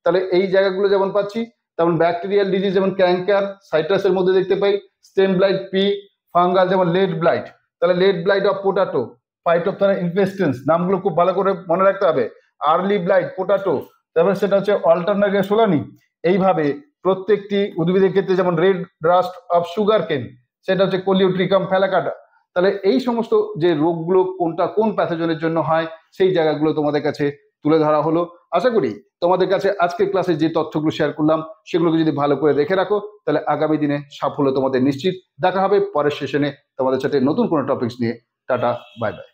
তাহলে এই জায়গাগুলো যেমন পাচ্ছি, তেমন ব্যাকটেরিয়াল ডিজিজ যেমন ক্যাঙ্কার, সাইট্রাসের মধ্যে দেখতে পাই স্টেম ব্লাইট, পি। ফাঙ্গাল যেমন লেড ব্লাইট, তাহলে late blight of potato, phytophthora infestans, নামগুলো খুব ভালো করে মনে রাখতে হবে। আর্লি ব্লাইট পোটাটো, তারপরে সেটা হচ্ছে অল্টারনারিয়া সোলানি। এইভাবে প্রত্যেকটি উদ্ভিদের ক্ষেত্রে, যেমন রেড রাস্ট অফ সুগার কেন, সেটা হচ্ছে কোলিওট্রিকাম ফ্যালাকাটা। তাহলে এই সমস্ত যে রোগগুলো কোনটা কোন প্যাথোজেনের জন্য হয় সেই জায়গাগুলো তোমাদের কাছে তুলে ধরা হলো। আশা করি তোমাদের কাছে আজকের ক্লাসে যে তথ্যগুলো শেয়ার করলাম সেগুলোকে যদি ভালো করে রেখে রাখো, তাহলে আগামী দিনে সাফল্য তোমাদের নিশ্চিত। দেখা হবে পরের সেশনে তোমাদের সাথে নতুন কোনো টপিকস নিয়ে। Tata, bye bye.